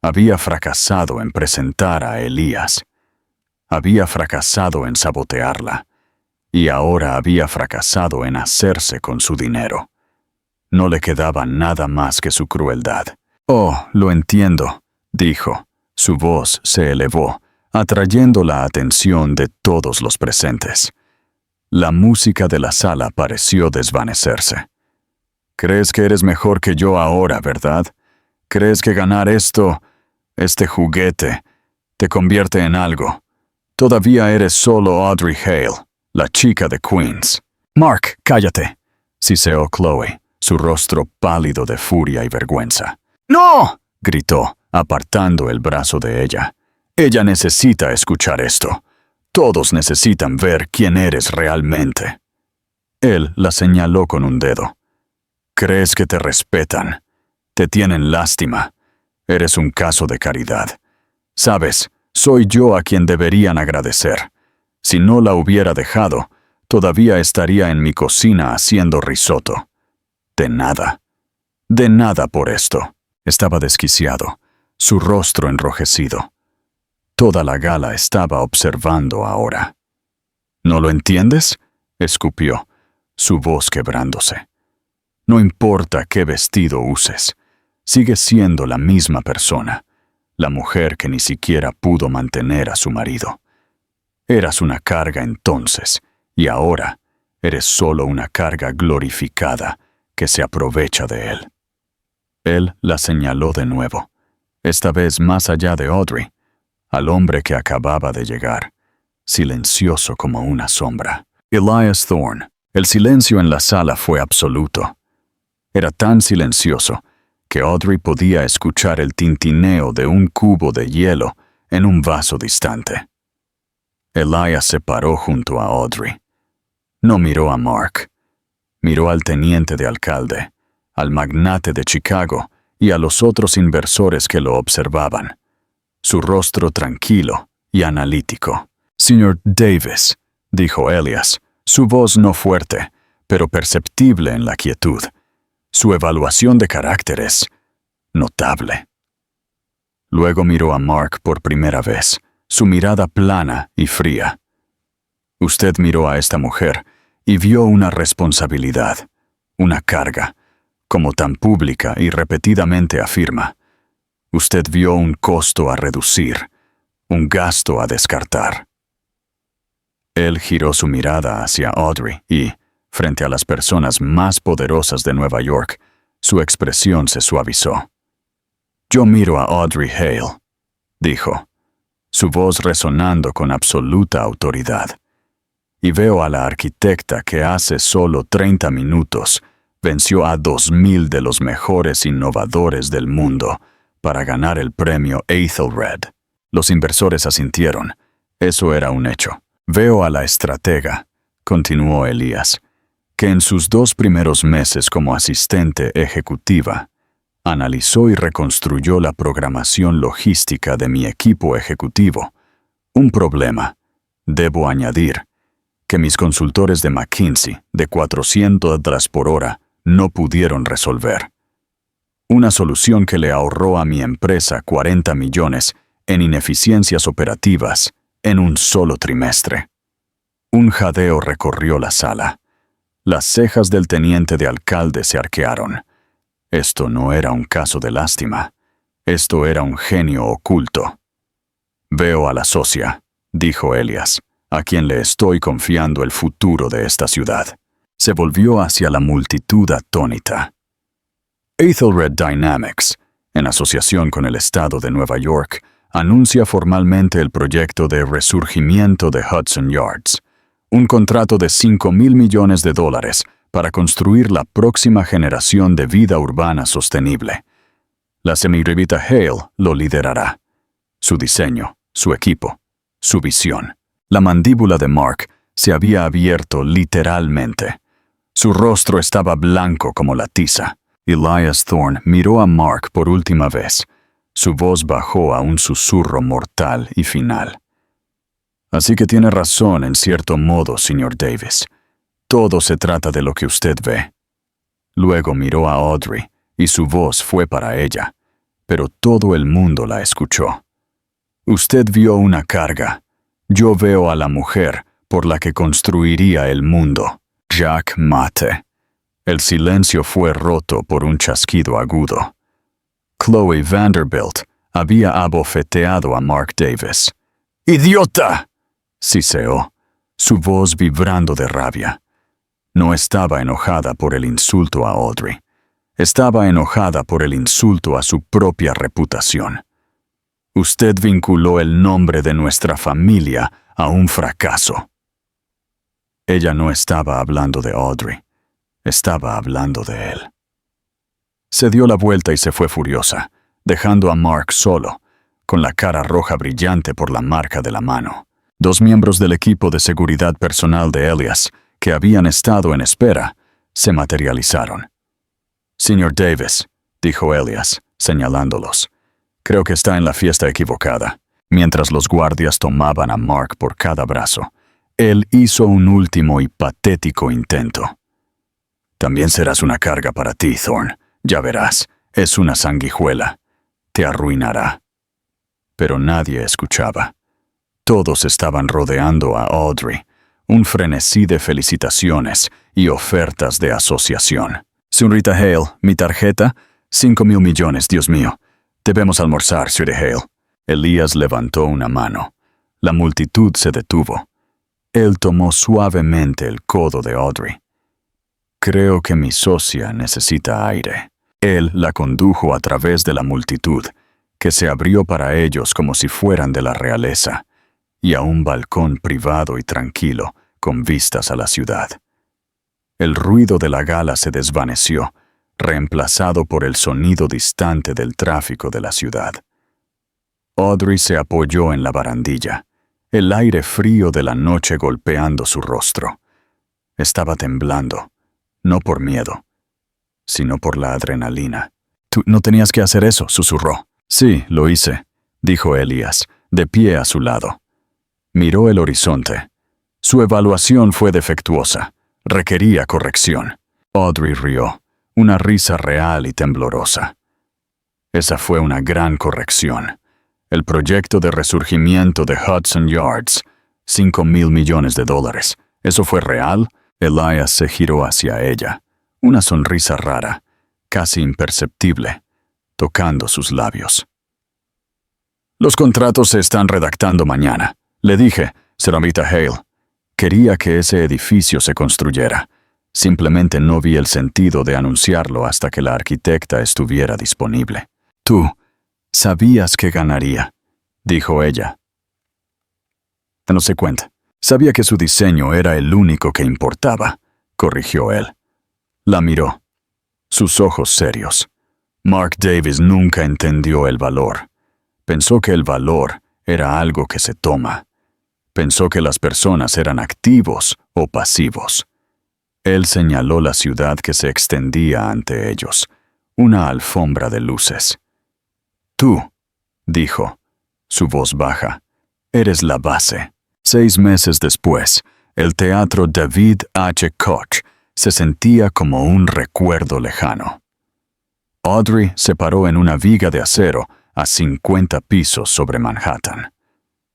Había fracasado en presentar a Elías. Había fracasado en sabotearla. Y ahora había fracasado en hacerse con su dinero. No le quedaba nada más que su crueldad. «Oh, lo entiendo», dijo. Su voz se elevó, atrayendo la atención de todos los presentes. La música de la sala pareció desvanecerse. «¿Crees que eres mejor que yo ahora, verdad? ¿Crees que ganar este juguete, te convierte en algo? Todavía eres solo Audrey Hale, la chica de Queens». «Mark, cállate», siseó Chloe, su rostro pálido de furia y vergüenza. «¡No!», gritó, apartando el brazo de ella. «Ella necesita escuchar esto. Todos necesitan ver quién eres realmente». Él la señaló con un dedo. «¿Crees que te respetan? Te tienen lástima. Eres un caso de caridad. Sabes, soy yo a quien deberían agradecer. Si no la hubiera dejado, todavía estaría en mi cocina haciendo risotto. De nada por esto». Estaba desquiciado, su rostro enrojecido. Toda la gala estaba observando ahora. «¿No lo entiendes?», escupió, su voz quebrándose. «No importa qué vestido uses, sigues siendo la misma persona, la mujer que ni siquiera pudo mantener a su marido. Eras una carga entonces, y ahora eres solo una carga glorificada que se aprovecha de él». Él la señaló de nuevo, esta vez más allá de Audrey, al hombre que acababa de llegar, silencioso como una sombra. Elias Thorne. El silencio en la sala fue absoluto. Era tan silencioso que Audrey podía escuchar el tintineo de un cubo de hielo en un vaso distante. Elias se paró junto a Audrey. No miró a Mark. Miró al teniente de alcalde, al magnate de Chicago y a los otros inversores que lo observaban. Su rostro tranquilo y analítico. «Señor Davis», dijo Elias, su voz no fuerte, pero perceptible en la quietud. «Su evaluación de carácter es notable». Luego miró a Mark por primera vez, su mirada plana y fría. «Usted miró a esta mujer y vio una responsabilidad, una carga, como tan pública y repetidamente afirma. Usted vio un costo a reducir, un gasto a descartar». Él giró su mirada hacia Audrey y, frente a las personas más poderosas de Nueva York, su expresión se suavizó. «Yo miro a Audrey Hale», dijo, su voz resonando con absoluta autoridad. «Y veo a la arquitecta que hace solo 30 minutos venció a 2,000 de los mejores innovadores del mundo para ganar el premio Ethelred». Los inversores asintieron. Eso era un hecho. «Veo a la estratega», continuó Elías, «que en sus 2 primeros meses como asistente ejecutiva, analizó y reconstruyó la programación logística de mi equipo ejecutivo. Un problema, debo añadir, que mis consultores de McKinsey de 400 por hora no pudieron resolver. Una solución que le ahorró a mi empresa 40 millones en ineficiencias operativas en un solo trimestre». Un jadeo recorrió la sala. Las cejas del teniente de alcalde se arquearon. Esto no era un caso de lástima. Esto era un genio oculto. «Veo a la socia», dijo Elias, «a quien le estoy confiando el futuro de esta ciudad». Se volvió hacia la multitud atónita. Ethelred Dynamics, en asociación con el estado de Nueva York, anuncia formalmente el proyecto de resurgimiento de Hudson Yards, un contrato de $5,000 millones para construir la próxima generación de vida urbana sostenible. La señorita Hale lo liderará. Su diseño, su equipo, su visión. La mandíbula de Mark se había abierto literalmente. Su rostro estaba blanco como la tiza. Elias Thorne miró a Mark por última vez. Su voz bajó a un susurro mortal y final. Así que tiene razón en cierto modo, señor Davis. Todo se trata de lo que usted ve. Luego miró a Audrey, y su voz fue para ella, pero todo el mundo la escuchó. Usted vio una carga. Yo veo a la mujer por la que construiría el mundo. Jack Mate. El silencio fue roto por un chasquido agudo. Chloe Vanderbilt había abofeteado a Mark Davis. ¡Idiota!, siseó, su voz vibrando de rabia. No estaba enojada por el insulto a Audrey. Estaba enojada por el insulto a su propia reputación. Usted vinculó el nombre de nuestra familia a un fracaso. Ella no estaba hablando de Audrey. Estaba hablando de él. Se dio la vuelta y se fue furiosa, dejando a Mark solo, con la cara roja brillante por la marca de la mano. Dos miembros del equipo de seguridad personal de Elias, que habían estado en espera, se materializaron. «Señor Davis», dijo Elias, señalándolos, «creo que está en la fiesta equivocada». Mientras los guardias tomaban a Mark por cada brazo, él hizo un último y patético intento. «También serás una carga para ti, Thorne. Ya verás, es una sanguijuela. Te arruinará». Pero nadie escuchaba. Todos estaban rodeando a Audrey, un frenesí de felicitaciones y ofertas de asociación. «Señorita Hale, mi tarjeta, $5,000 millones, Dios mío. Debemos almorzar, señorita Hale». Elías levantó una mano. La multitud se detuvo. Él tomó suavemente el codo de Audrey. «Creo que mi socia necesita aire». Él la condujo a través de la multitud, que se abrió para ellos como si fueran de la realeza, y a un balcón privado y tranquilo, con vistas a la ciudad. El ruido de la gala se desvaneció, reemplazado por el sonido distante del tráfico de la ciudad. Audrey se apoyó en la barandilla, el aire frío de la noche golpeando su rostro. Estaba temblando, no por miedo, sino por la adrenalina. «Tú no tenías que hacer eso», susurró. «Sí, lo hice», dijo Elías, de pie a su lado. Miró el horizonte. Su evaluación fue defectuosa. Requería corrección. Audrey rió, una risa real y temblorosa. Esa fue una gran corrección. El proyecto de resurgimiento de Hudson Yards, $5,000 millones. ¿Eso fue real? Elias se giró hacia ella, una sonrisa rara, casi imperceptible, tocando sus labios. «Los contratos se están redactando mañana. Le dije, señorita Hale, quería que ese edificio se construyera. Simplemente no vi el sentido de anunciarlo hasta que la arquitecta estuviera disponible». «Tú sabías que ganaría», dijo ella. «No se cuenta. Sabía que su diseño era el único que importaba», corrigió él. La miró. Sus ojos serios. Mark Davis nunca entendió el valor. Pensó que el valor era algo que se toma. Pensó que las personas eran activos o pasivos. Él señaló la ciudad que se extendía ante ellos, una alfombra de luces. «Tú», dijo, su voz baja, «eres la base». 6 meses después, el teatro David H. Koch se sentía como un recuerdo lejano. Audrey se paró en una viga de acero a 50 pisos sobre Manhattan.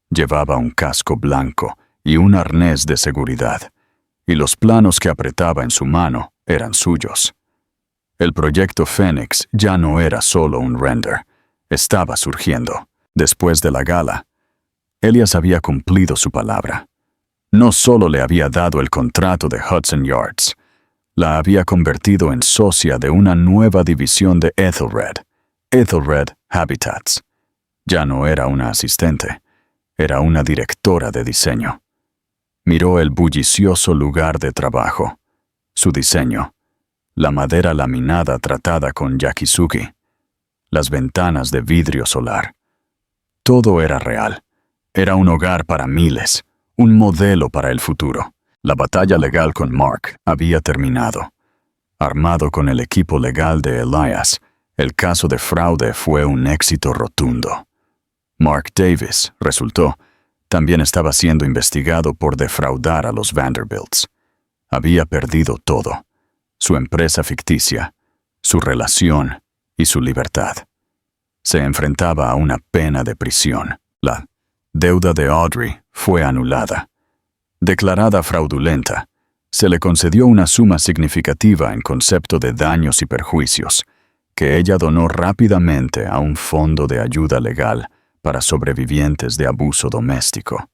Llevaba un casco blanco y un arnés de seguridad, y los planos que apretaba en su mano eran suyos. El proyecto Phoenix ya no era solo un render, estaba surgiendo. Después de la gala, Elias había cumplido su palabra. No solo le había dado el contrato de Hudson Yards, la había convertido en socia de una nueva división de Ethelred, Ethelred Habitats. Ya no era una asistente, era una directora de diseño. Miró el bullicioso lugar de trabajo, su diseño, la madera laminada tratada con yakizuki, las ventanas de vidrio solar. Todo era real. Era un hogar para miles, un modelo para el futuro. La batalla legal con Mark había terminado. Armado con el equipo legal de Elias, el caso de fraude fue un éxito rotundo. Mark Davis, resultó, también estaba siendo investigado por defraudar a los Vanderbilts. Había perdido todo: su empresa ficticia, su relación y su libertad. Se enfrentaba a una pena de prisión. La deuda de Audrey fue anulada. Declarada fraudulenta, se le concedió una suma significativa en concepto de daños y perjuicios, que ella donó rápidamente a un fondo de ayuda legal para sobrevivientes de abuso doméstico.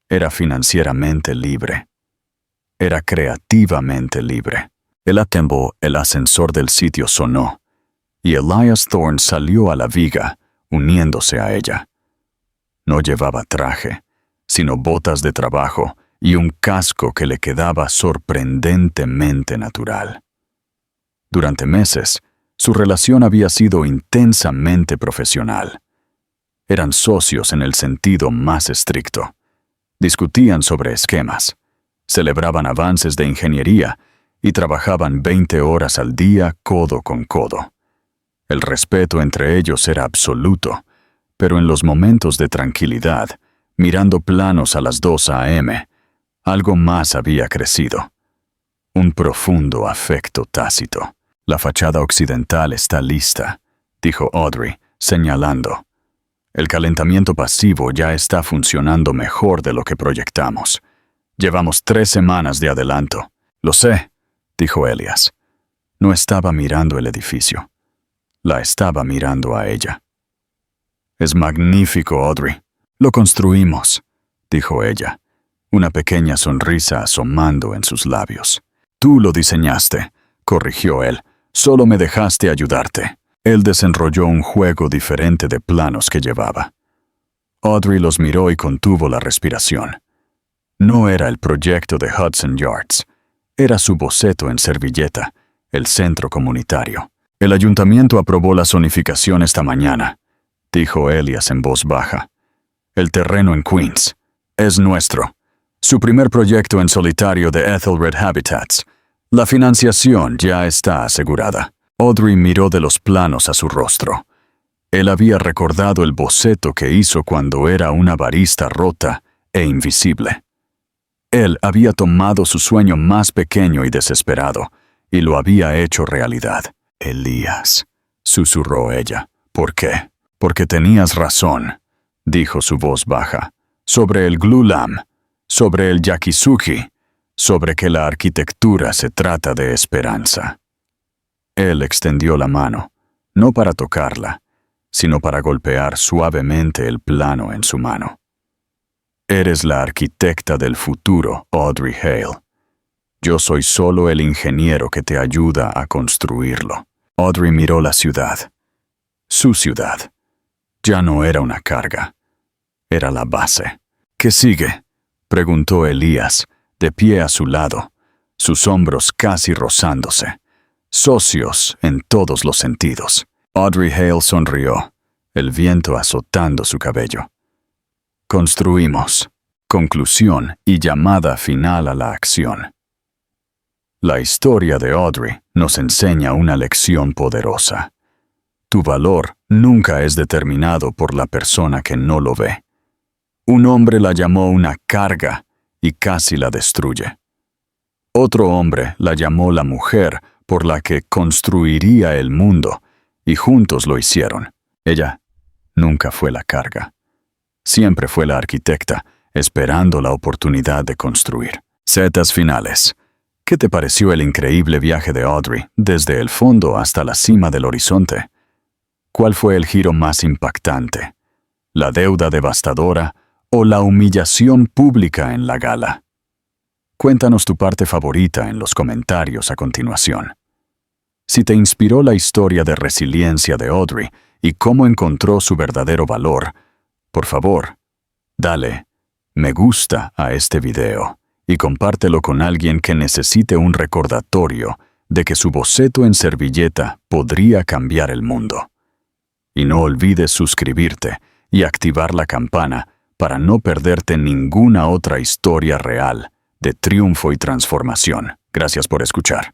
Era financieramente libre. Era creativamente libre. El ascensor del sitio sonó, y Elias Thorne salió a la viga, uniéndose a ella. No llevaba traje, sino botas de trabajo y un casco que le quedaba sorprendentemente natural. Durante meses, su relación había sido intensamente profesional. Eran socios en el sentido más estricto. Discutían sobre esquemas, celebraban avances de ingeniería y trabajaban 20 horas al día codo con codo. El respeto entre ellos era absoluto, pero en los momentos de tranquilidad, mirando planos a las 2 a.m., algo más había crecido. Un profundo afecto tácito. La fachada occidental está lista, dijo Audrey, señalando. El calentamiento pasivo ya está funcionando mejor de lo que proyectamos. Llevamos 3 semanas de adelanto. Lo sé, dijo Elias. No estaba mirando el edificio. La estaba mirando a ella. Es magnífico, Audrey. Lo construimos, dijo ella, una pequeña sonrisa asomando en sus labios. Tú lo diseñaste, corrigió él. Solo me dejaste ayudarte. Él desenrolló un juego diferente de planos que llevaba. Audrey los miró y contuvo la respiración. No era el proyecto de Hudson Yards. Era su boceto en servilleta, el centro comunitario. El ayuntamiento aprobó la zonificación esta mañana, dijo Elias en voz baja. El terreno en Queens es nuestro. Su primer proyecto en solitario de Ethelred Habitats. La financiación ya está asegurada. Audrey miró de los planos a su rostro. Él había recordado el boceto que hizo cuando era una barista rota e invisible. Él había tomado su sueño más pequeño y desesperado y lo había hecho realidad. Elías, susurró ella. ¿Por qué? Porque tenías razón, dijo su voz baja, sobre el glulam, sobre el yakizuki, sobre que la arquitectura se trata de esperanza. Él extendió la mano, no para tocarla, sino para golpear suavemente el plano en su mano. Eres la arquitecta del futuro, Audrey Hale. Yo soy solo el ingeniero que te ayuda a construirlo. Audrey miró la ciudad. Su ciudad. Ya no era una carga. Era la base. ¿Qué sigue?, preguntó Elías, de pie a su lado, sus hombros casi rozándose. Socios en todos los sentidos. Audrey Hale sonrió, el viento azotando su cabello. Construimos. Conclusión y llamada final a la acción. La historia de Audrey nos enseña una lección poderosa. Tu valor nunca es determinado por la persona que no lo ve. Un hombre la llamó una carga y casi la destruye. Otro hombre la llamó la mujer por la que construiría el mundo, y juntos lo hicieron. Ella nunca fue la carga. Siempre fue la arquitecta, esperando la oportunidad de construir. Setas finales. ¿Qué te pareció el increíble viaje de Audrey, desde el fondo hasta la cima del horizonte? ¿Cuál fue el giro más impactante? ¿La deuda devastadora o la humillación pública en la gala? Cuéntanos tu parte favorita en los comentarios a continuación. Si te inspiró la historia de resiliencia de Audrey y cómo encontró su verdadero valor, por favor, dale me gusta a este video y compártelo con alguien que necesite un recordatorio de que su boceto en servilleta podría cambiar el mundo. Y no olvides suscribirte y activar la campana para no perderte ninguna otra historia real de triunfo y transformación. Gracias por escuchar.